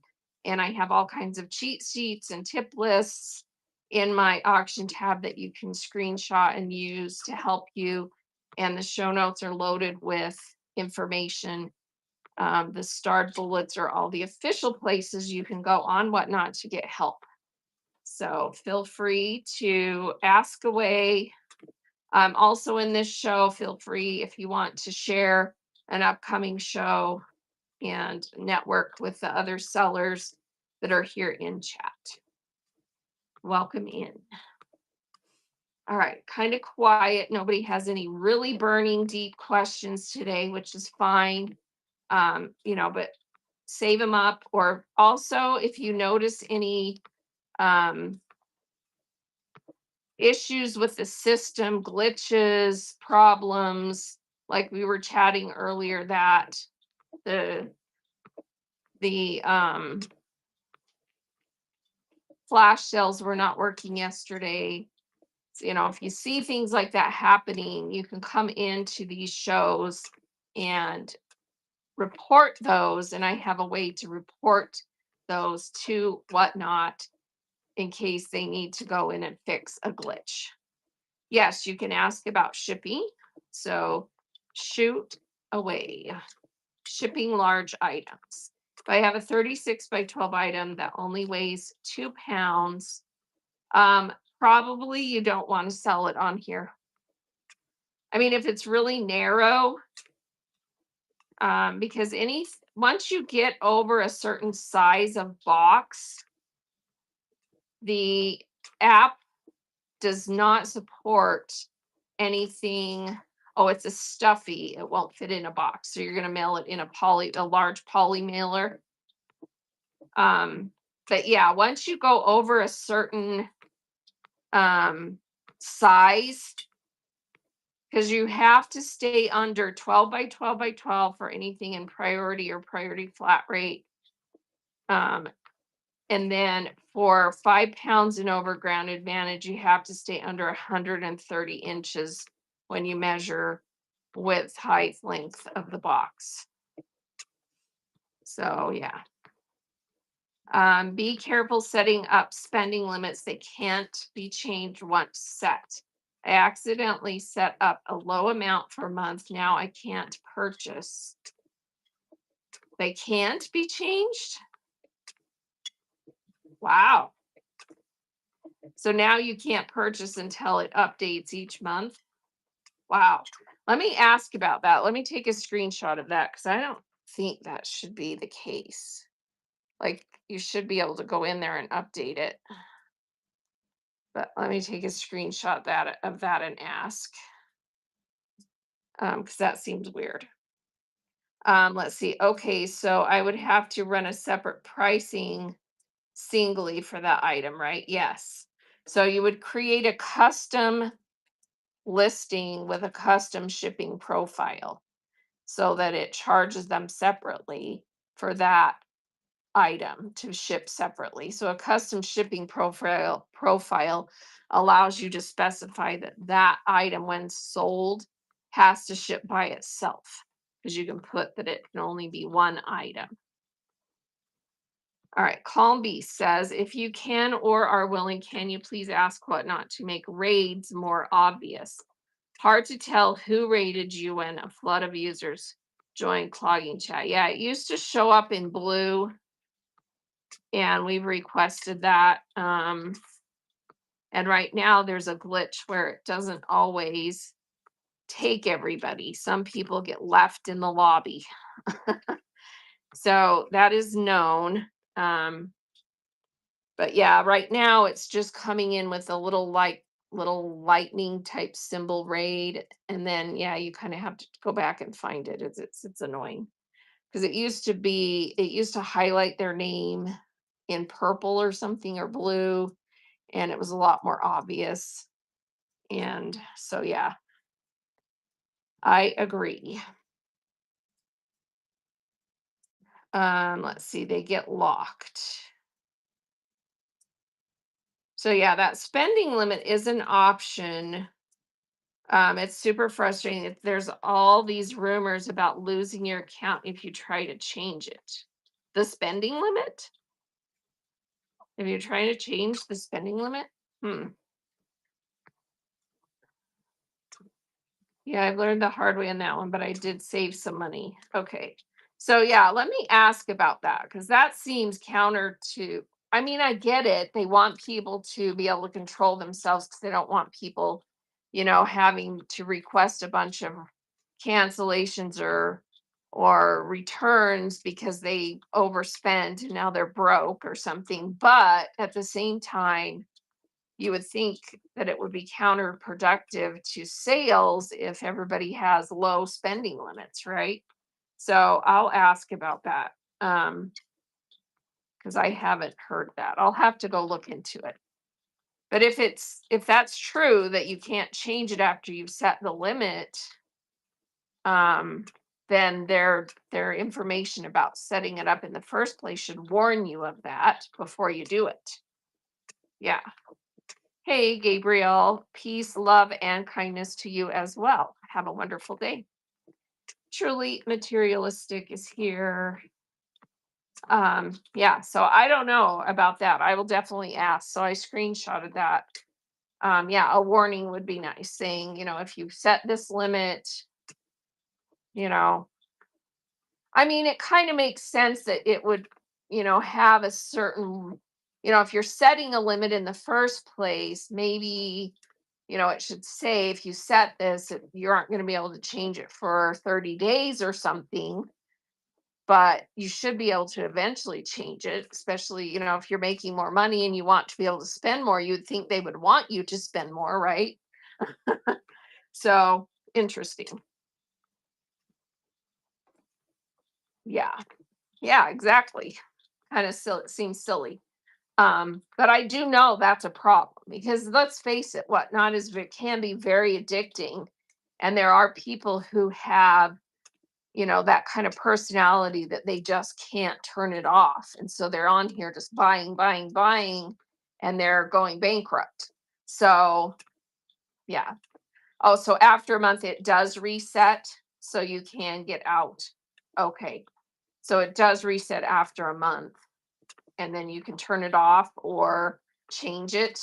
And I have all kinds of cheat sheets and tip lists in my auction tab that you can screenshot and use to help you. And the show notes are loaded with information. The starred bullets are all the official places you can go on Whatnot to get help. So feel free to ask away. Also in this show, feel free if you want to share an upcoming show and network with the other sellers that are here in chat. Welcome in. All right, kind of quiet. Nobody has any really burning deep questions today, which is fine. But save them up. Or also, if you notice any issues with the system, glitches, problems, like we were chatting earlier, that the flash sales were not working yesterday. So, if you see things like that happening, you can come into these shows and report those. And I have a way to report those to Whatnot in case they need to go in and fix a glitch. Yes, you can ask about shipping. So shoot away. Shipping large items. If I have a 36 by 12 item that only weighs 2 pounds, probably you don't want to sell it on here. I mean, if it's really narrow, because once you get over a certain size of box, the app does not support anything. Oh, it's a stuffy. It won't fit in a box. So you're going to mail it in a large poly mailer. But yeah, once you go over a certain size, because you have to stay under 12 by 12 by 12 for anything in priority or priority flat rate. And then for 5 pounds and over Ground Advantage, you have to stay under 130 inches when you measure width, height, length of the box. So yeah. Be careful setting up spending limits. They can't be changed once set. I accidentally set up a low amount for a month. Now I can't purchase. They can't be changed? Wow. So now you can't purchase until it updates each month? Wow. Let me ask about that. Let me take a screenshot of that because I don't think that should be the case. Like you should be able to go in there and update it. But let me take a screenshot of that and ask. Because that seems weird. Let's see. Okay, so I would have to run a separate pricing singly for that item, right? Yes. So you would create a custom listing with a custom shipping profile so that it charges them separately for that item to ship separately. So a custom shipping profile allows you to specify that that item when sold has to ship by itself because you can put that it can only be one item. All right, Calm Beast says, if you can or are willing, can you please ask Whatnot to make raids more obvious? Hard to tell who raided you when a flood of users joined clogging chat. Yeah, it used to show up in blue, and we've requested that. And right now there's a glitch where it doesn't always take everybody. Some people get left in the lobby. So that is known. But yeah, right now it's just coming in with a little little lightning type symbol raid. And then yeah, you kind of have to go back and find it. It's annoying. Because it used to highlight their name in purple or something or blue, and it was a lot more obvious. And so yeah, I agree. Let's see, they get locked. So yeah, that spending limit is an option. It's super frustrating. There's all these rumors about losing your account if you try to change it. The spending limit? If you're trying to change the spending limit? Hmm. Yeah, I've learned the hard way on that one, but I did save some money. Okay. So yeah, let me ask about that because that seems counter to, I mean, I get it. They want people to be able to control themselves because they don't want people, having to request a bunch of cancellations or returns because they overspent and now they're broke or something. But at the same time, you would think that it would be counterproductive to sales if everybody has low spending limits, right? So I'll ask about that because I haven't heard that. I'll have to go look into it. But if that's true that you can't change it after you've set the limit, um, then their information about setting it up in the first place should warn you of that before you do it. Yeah. Hey, Gabriel, peace, love, and kindness to you as well. Have a wonderful day. Truly materialistic is here. Yeah, so I don't know about that. I will definitely ask. So I screenshotted that. Yeah, a warning would be nice saying, if you set this limit, you know, I mean, it kind of makes sense that it would, have a certain, if you're setting a limit in the first place, maybe it should say if you set this, you aren't going to be able to change it for 30 days or something, but you should be able to eventually change it, especially, if you're making more money and you want to be able to spend more, you'd think they would want you to spend more, right? So interesting. Yeah. Yeah, exactly. Kind of silly, it seems silly. But I do know that's a problem because let's face it, Whatnot is can be very addicting. And there are people who have, that kind of personality that they just can't turn it off. And so they're on here just buying, buying, buying, and they're going bankrupt. So, yeah. Oh, so after a month, it does reset. So you can get out. Okay. So it does reset after a month, and then you can turn it off or change it.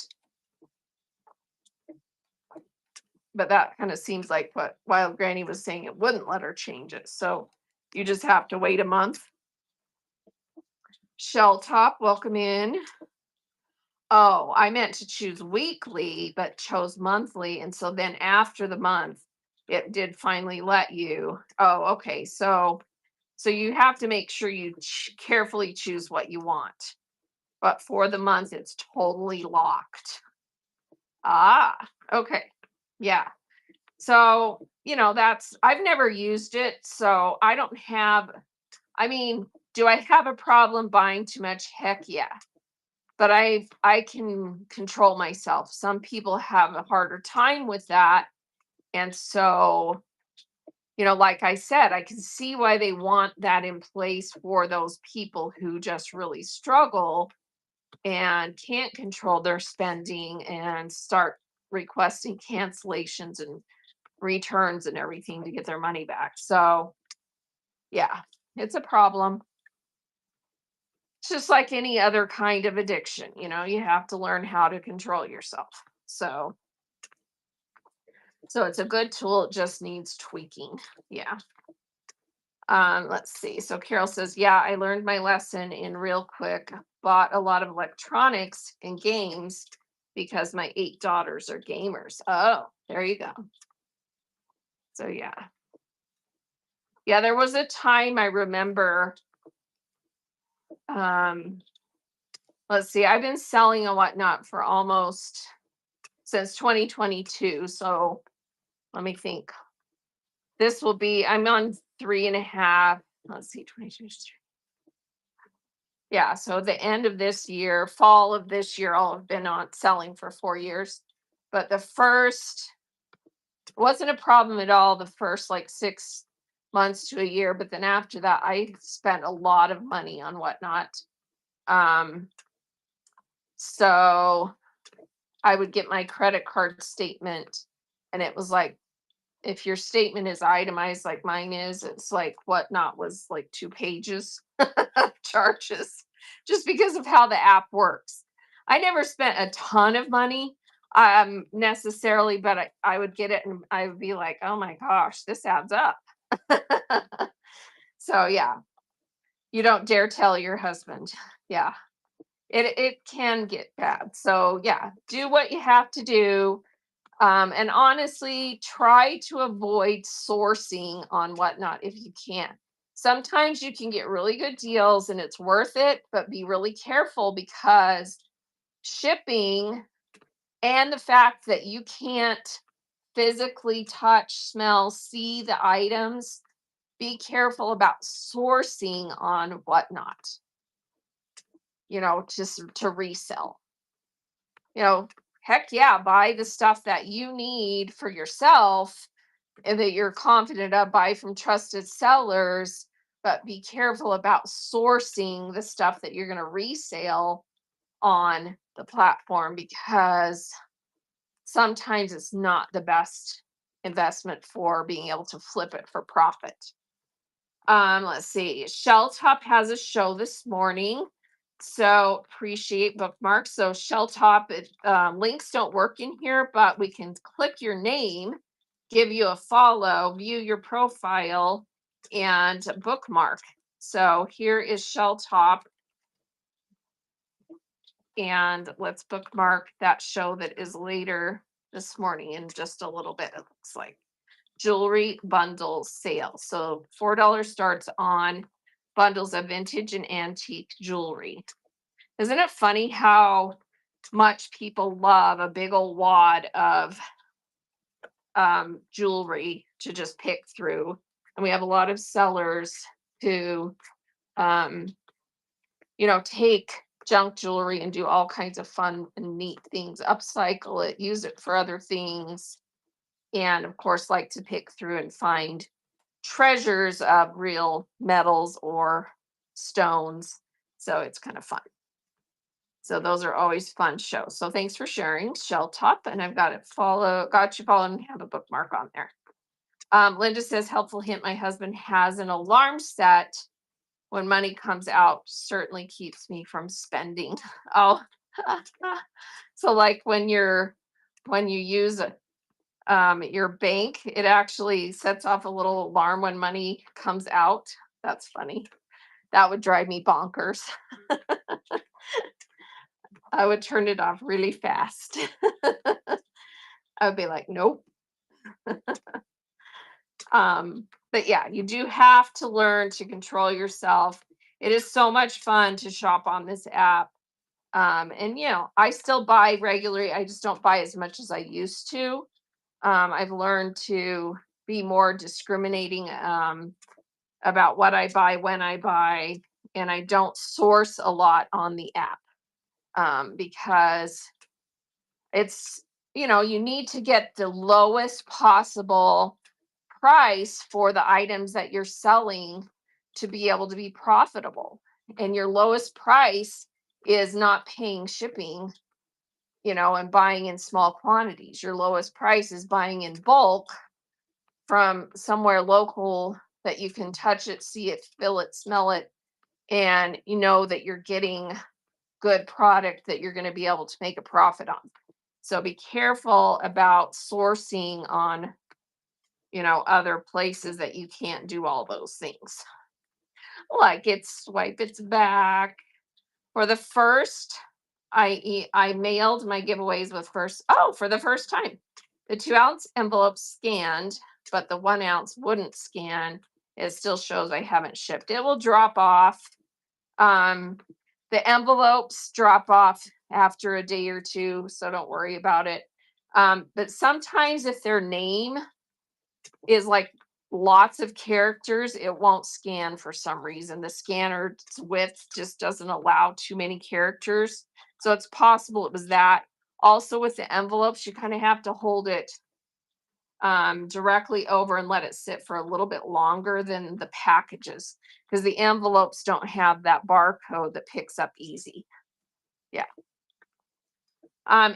But that kind of seems like what Wild Granny was saying, it wouldn't let her change it. So you just have to wait a month. Shell Top, welcome in. Oh, I meant to choose weekly, but chose monthly. And so then after the month, it did finally let you. Oh, okay. So you have to make sure you carefully choose what you want. But for the month, it's totally locked. Ah, okay. Yeah. So, I've never used it. So I don't have, I mean, do I have a problem buying too much? Heck yeah. But I can control myself. Some people have a harder time with that. And so, like I said, I can see why they want that in place for those people who just really struggle and can't control their spending and start requesting cancellations and returns and everything to get their money back. So, yeah, it's a problem. It's just like any other kind of addiction, you have to learn how to control yourself. So, it's a good tool. It just needs tweaking. Yeah. Let's see. So Carol says, yeah, I learned my lesson in real quick. Bought a lot of electronics and games because my 8 daughters are gamers. Oh, there you go. So yeah. Yeah, there was a time I remember. Um, let's see, I've been selling and whatnot for almost since 2022. So let me think. This will be, I'm on 3.5. Let's see, 22. Yeah, so the end of this year, fall of this year, I'll have been on selling for 4 years. But the first wasn't a problem at all, the first like 6 months to a year. But then after that, I spent a lot of money on whatnot. Um, so I would get my credit card statement, and it was like, if your statement is itemized like mine is, it's like whatnot was like 2 pages of charges just because of how the app works. I never spent a ton of money necessarily, but I would get it and I would be like, oh my gosh, this adds up. So yeah, you don't dare tell your husband. Yeah. It can get bad. So yeah, do what you have to do. And honestly, try to avoid sourcing on whatnot if you can. Sometimes you can get really good deals and it's worth it, but be really careful because shipping and the fact that you can't physically touch, smell, see the items, be careful about sourcing on whatnot, just to resell. you know, Heck yeah, buy the stuff that you need for yourself and that you're confident of, buy from trusted sellers, but be careful about sourcing the stuff that you're going to resale on the platform because sometimes it's not the best investment for being able to flip it for profit. Let's see. Shelltop has a show this morning. So appreciate bookmarks. So Shelltop, links don't work in here, but we can click your name, give you a follow, view your profile, and bookmark. So here is Shelltop. And let's bookmark that show that is later this morning in just a little bit, it looks like. Jewelry bundle sale. So $4 starts on bundles of vintage and antique jewelry. Isn't it funny how much people love a big old wad of jewelry to just pick through? And we have a lot of sellers who, um, take junk jewelry and do all kinds of fun and neat things, upcycle it, use it for other things, and of course, like to pick through and find treasures of real metals or stones. So it's kind of fun. So those are always fun shows. So thanks for sharing, Shell Top. And I've got you followed and have a bookmark on there. Linda says, helpful hint. My husband has an alarm set when money comes out, certainly keeps me from spending. Oh, so like when you use your bank, it actually sets off a little alarm when money comes out. That's funny. That would drive me bonkers. I would turn it off really fast. I would be like, nope. But yeah, you do have to learn to control yourself. It is so much fun to shop on this app. And I still buy regularly. I just don't buy as much as I used to. I've learned to be more discriminating about what I buy, when I buy, and I don't source a lot on the app because you need to get the lowest possible price for the items that you're selling to be able to be profitable. And your lowest price is not paying shipping, and buying in small quantities. Your lowest price is buying in bulk from somewhere local that you can touch it, see it, feel it, smell it, and you know that you're getting good product that you're going to be able to make a profit on. So be careful about sourcing on, other places that you can't do all those things. Like it's swipe its back. For the first, I mailed my giveaways with for the first time. The 2-ounce envelope scanned, but the 1-ounce wouldn't scan. It still shows I haven't shipped. It will drop off. The envelopes drop off after a day or two, so don't worry about it. But sometimes if their name is like lots of characters, it won't scan for some reason. The scanner's width just doesn't allow too many characters. So it's possible it was that. Also with the envelopes, you kind of have to hold it directly over and let it sit for a little bit longer than the packages because the envelopes don't have that barcode that picks up easy. Yeah.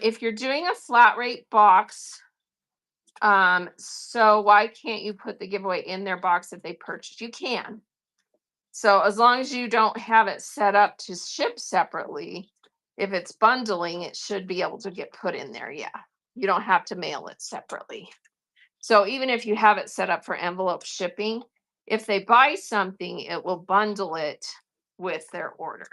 If you're doing a flat rate box, so why can't you put the giveaway in their box that they purchased? You can. So as long as you don't have it set up to ship separately, if it's bundling, it should be able to get put in there. Yeah. You don't have to mail it separately. So even if you have it set up for envelope shipping, if they buy something, it will bundle it with their order.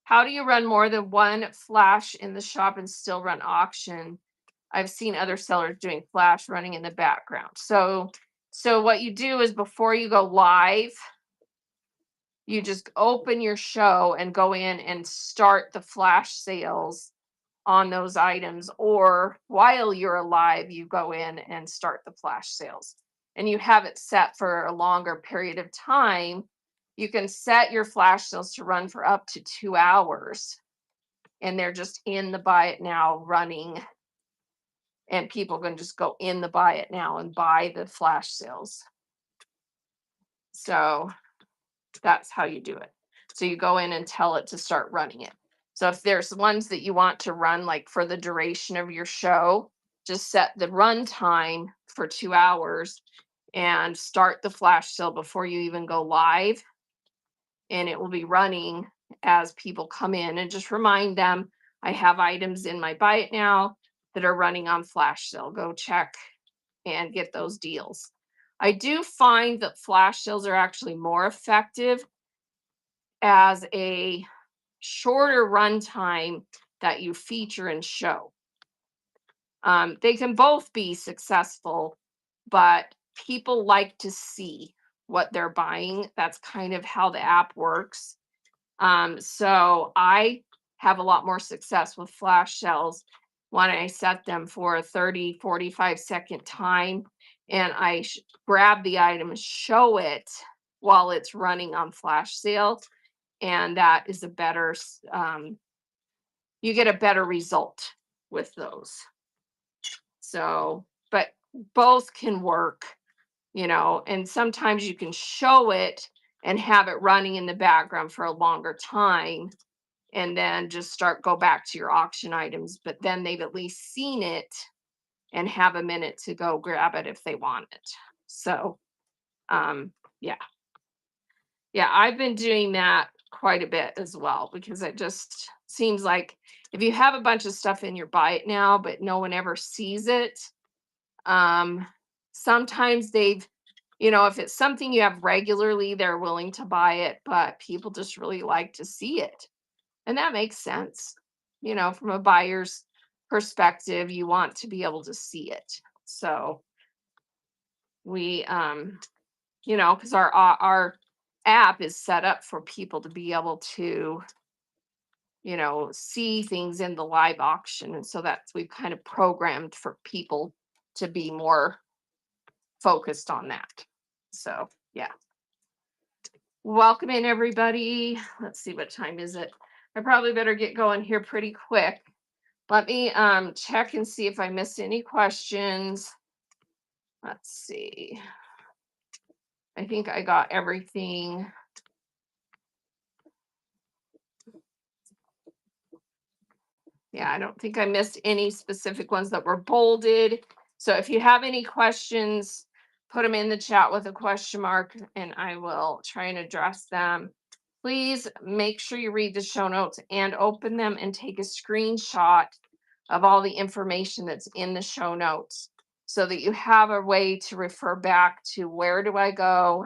How do you run more than one flash in the shop and still run auction? I've seen other sellers doing flash running in the background. So what you do is before you go live, you just open your show and go in and start the flash sales on those items, or while you're alive, you go in and start the flash sales. And you have it set for a longer period of time. You can set your flash sales to run for up to 2 hours. And they're just in the buy it now running. And people can just go in the buy it now and buy the flash sales. So that's how you do it. So you go in and tell it to start running it. So if there's ones that you want to run like for the duration of your show, just set the run time for 2 hours and start the flash sale before you even go live. And it will be running as people come in, and just remind them, I have items in my buy it now that are running on flash sale. Go check and get those deals. I do find that flash sales are actually more effective as a shorter runtime that you feature and show. They can both be successful, but people like to see what they're buying. That's kind of how the app works. So I have a lot more success with flash sales when I set them for a 30, 45-second time and I grab the item, show it while it's running on flash sale. And that is you get a better result with those. So, but both can work. and sometimes you can show it and have it running in the background for a longer time and then just go back to your auction items, but then they've at least seen it and have a minute to go grab it if they want it. So, yeah. Yeah, I've been doing that quite a bit as well because it just seems like if you have a bunch of stuff in your buy it now, but no one ever sees it, um, sometimes if it's something you have regularly, they're willing to buy it, but people just really like to see it. And that makes sense. From a buyer's perspective, you want to be able to see it. So we, because our app is set up for people to be able to, see things in the live auction. And so we've kind of programmed for people to be more focused on that. So, yeah. Welcome in, everybody. Let's see, what time is it? I probably better get going here pretty quick. Let me check and see if I missed any questions. Let's see. I think I got everything. Yeah, I don't think I missed any specific ones that were bolded. So if you have any questions, put them in the chat with a question mark and I will try and address them. Please make sure you read the show notes and open them and take a screenshot of all the information that's in the show notes so that you have a way to refer back to where do I go?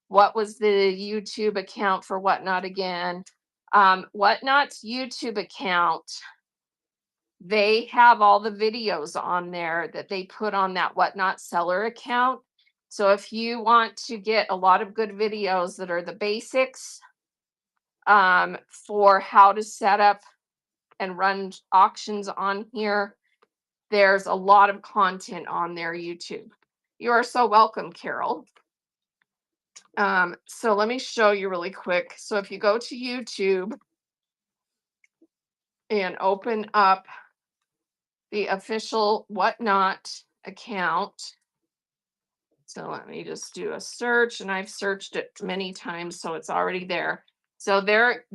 What was the YouTube account for Whatnot again? Whatnot's YouTube account, they have all the videos on there that they put on that Whatnot seller account. So if you want to get a lot of good videos that are the basics for how to set up and run auctions on here, there's a lot of content on their YouTube. You are so welcome, Carol. So let me show you really quick. So if you go to YouTube and open up the official Whatnot account. So let me just do a search, and I've searched it many times, so it's already there. So their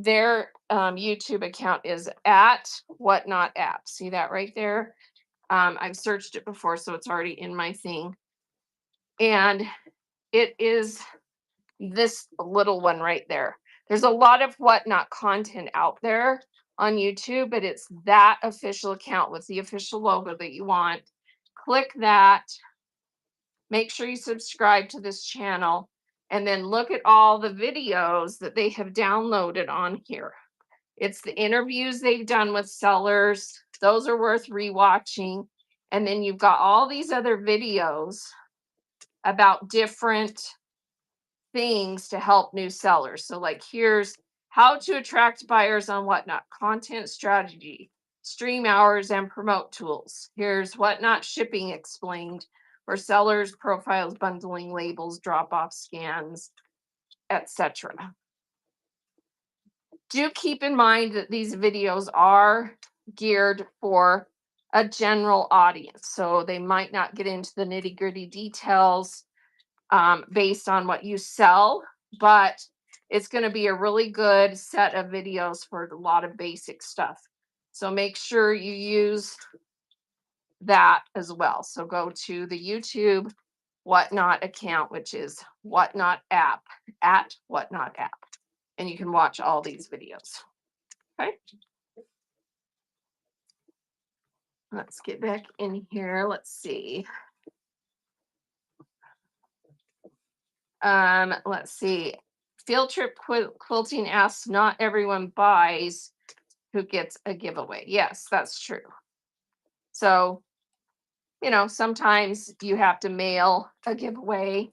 YouTube account is at Whatnot app. See that right there? I've searched it before, so it's already in my thing. And it is this little one right there. There's a lot of Whatnot content out there on YouTube, but it's that official account with the official logo that you want. Click that. Make sure you subscribe to this channel and then look at all the videos that they have downloaded on here. It's the interviews they've done with sellers. Those are worth rewatching. And then you've got all these other videos about different things to help new sellers. So like here's how to attract buyers on Whatnot, content strategy, stream hours and promote tools. Here's Whatnot shipping explained, for sellers, profiles, bundling, labels, drop-off scans, etc. Do keep in mind that these videos are geared for a general audience. So they might not get into the nitty-gritty details based on what you sell, but it's going to be a really good set of videos for a lot of basic stuff. So make sure you use that as well. So go to the YouTube Whatnot account, which is Whatnot app, at Whatnot app, and you can watch all these videos. Okay. Let's get back in here. Let's see. Let's see. Field Trip Quilting asks, not everyone buys who gets a giveaway. Yes, that's true. So, sometimes you have to mail a giveaway.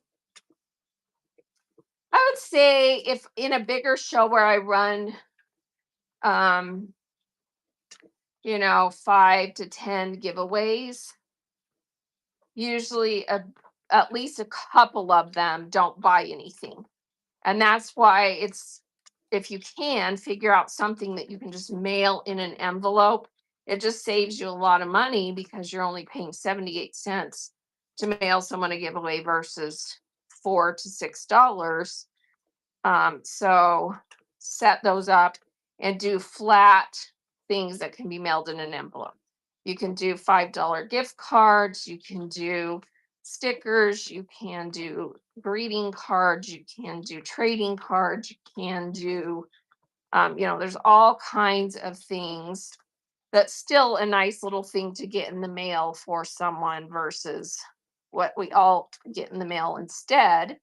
I would say if in a bigger show where I run, 5 to 10 giveaways, usually at least a couple of them don't buy anything. And that's why if you can figure out something that you can just mail in an envelope, it just saves you a lot of money because you're only paying 78 cents to mail someone a giveaway versus $4 to $6. So set those up and do flat things that can be mailed in an envelope. You can do $5 gift cards, you can do stickers, you can do greeting cards, you can do trading cards, you can do, there's all kinds of things that's still a nice little thing to get in the mail for someone versus what we all get in the mail instead.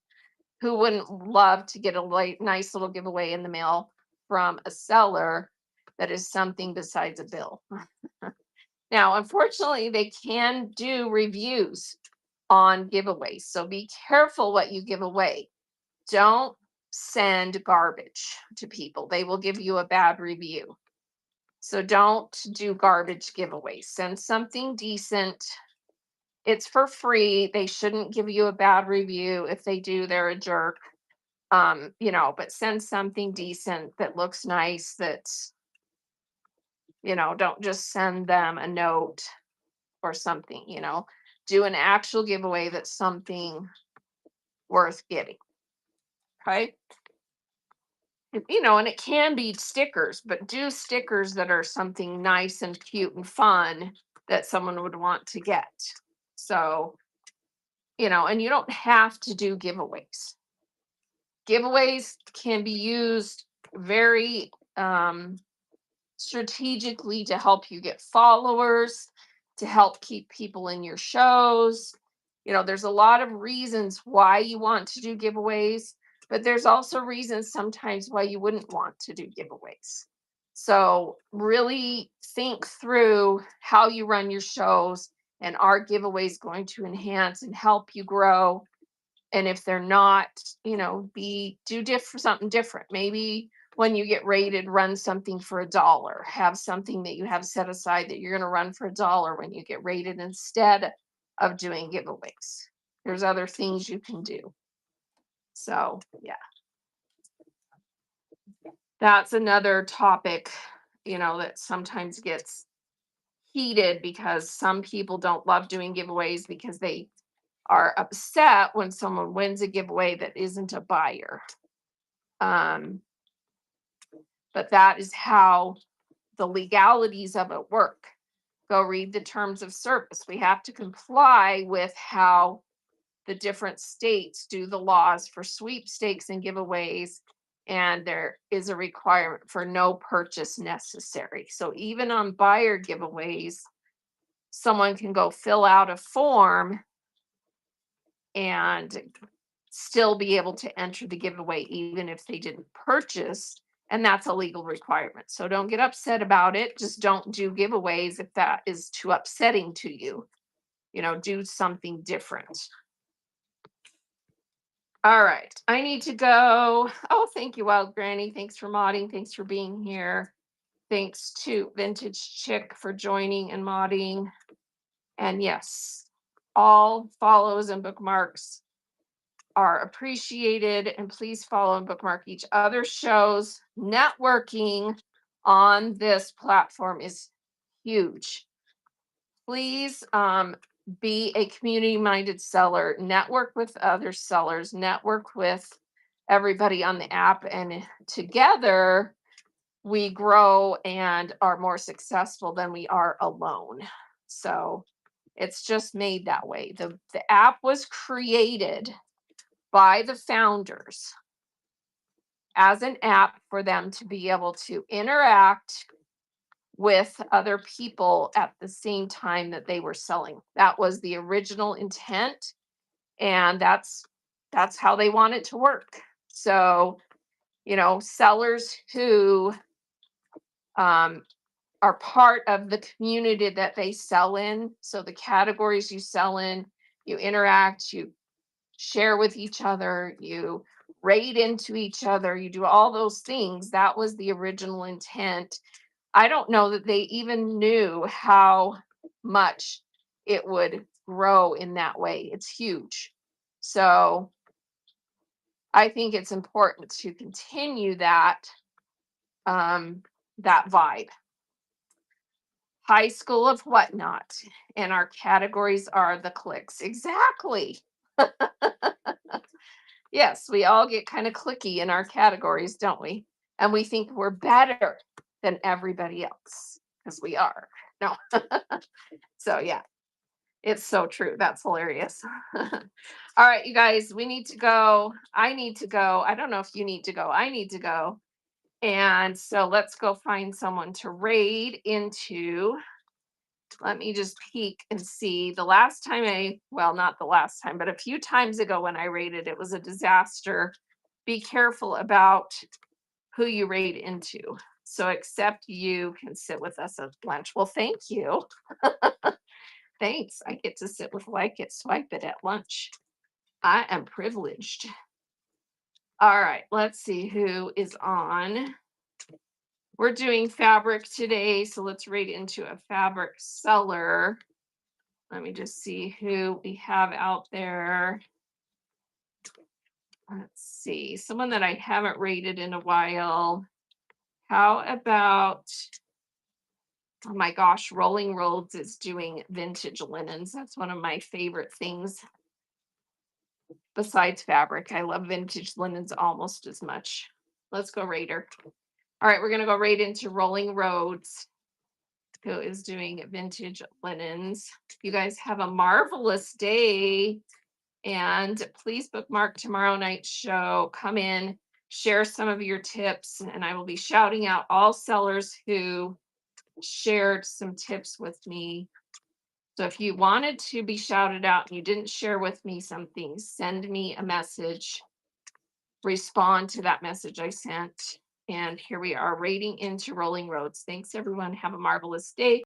Who wouldn't love to get a nice little giveaway in the mail from a seller that is something besides a bill? Now, unfortunately, they can do reviews on giveaways. So be careful what you give away. Don't send garbage to people, they will give you a bad review. So don't do garbage giveaways. Send something decent. It's for free. They shouldn't give you a bad review. If they do, they're a jerk. But send something decent that looks nice, that's, don't just send them a note or something, do an actual giveaway that's something worth getting. Right. And it can be stickers, but do stickers that are something nice and cute and fun that someone would want to get. So, and you don't have to do giveaways. Giveaways can be used very strategically to help you get followers, to help keep people in your shows. There's a lot of reasons why you want to do giveaways, but there's also reasons sometimes why you wouldn't want to do giveaways. So really think through how you run your shows, and are giveaways going to enhance and help you grow? And if they're not, something different. Maybe when you get rated, run something for $1. Have something that you have set aside that you're going to run for $1 when you get rated, instead of doing giveaways. There's other things you can do. So yeah, that's another topic, that sometimes gets heated because some people don't love doing giveaways because they are upset when someone wins a giveaway that isn't a buyer. But that is how the legalities of it work. Go read the terms of service. We have to comply with how the different states do the laws for sweepstakes and giveaways. And there is a requirement for no purchase necessary. So even on buyer giveaways, someone can go fill out a form and still be able to enter the giveaway even if they didn't purchase, and that's a legal requirement. So don't get upset about it. Just don't do giveaways if that is too upsetting to you. Do something different. All right, I need to go. Oh, thank you, Wild Granny. Thanks for modding. Thanks for being here. Thanks to Vintage Chick for joining and modding. And yes, all follows and bookmarks are appreciated, and please follow and bookmark each other's shows. Networking on this platform is huge. Please be a community-minded seller. Network with other sellers. Network with everybody on the app, and together we grow and are more successful than we are alone. So it's just made that way. The app was created by the founders as an app for them to be able to interact with other people at the same time that they were selling. That was the original intent, and that's how they want it to work. So, sellers who are part of the community that they sell in, so the categories you sell in, you interact, you share with each other, you rate into each other, you do all those things. That was the original intent. I don't know that they even knew how much it would grow in that way. It's huge. So I think it's important to continue that vibe. high school of whatnot. And our categories are the clicks. Exactly. Yes, we all get kind of clicky in our categories, don't we? And we think we're better than everybody else because we are. No. So, yeah, it's so true. That's hilarious. All right, you guys, we need to go. I need to go. I don't know if you need to go. I need to go. And so let's go find someone to raid into. Let me just peek and see. The last time well, not the last time, but a few times ago when I raided, it was a disaster. Be careful about who you raid into. So, except you can sit with us at lunch. Well, thank you. Thanks. I get to sit with Like It, Swipe It at lunch. I am privileged. All right, let's see who is on. We're doing fabric today, so let's raid into a fabric seller. Let me just see who we have out there. Let's see, someone that I haven't rated in a while. How about, oh my gosh, Rolling Roads is doing vintage linens. That's one of my favorite things besides fabric. I love vintage linens almost as much. Let's go Raider. All right, we're going to go right into Rolling Roads, who is doing vintage linens. You guys have a marvelous day. And please bookmark tomorrow night's show. Come in, share some of your tips, and I will be shouting out all sellers who shared some tips with me. So if you wanted to be shouted out and you didn't share with me something, send me a message, respond to that message I sent. And here we are, raiding into Rolling Roads. Thanks, everyone. Have a marvelous day.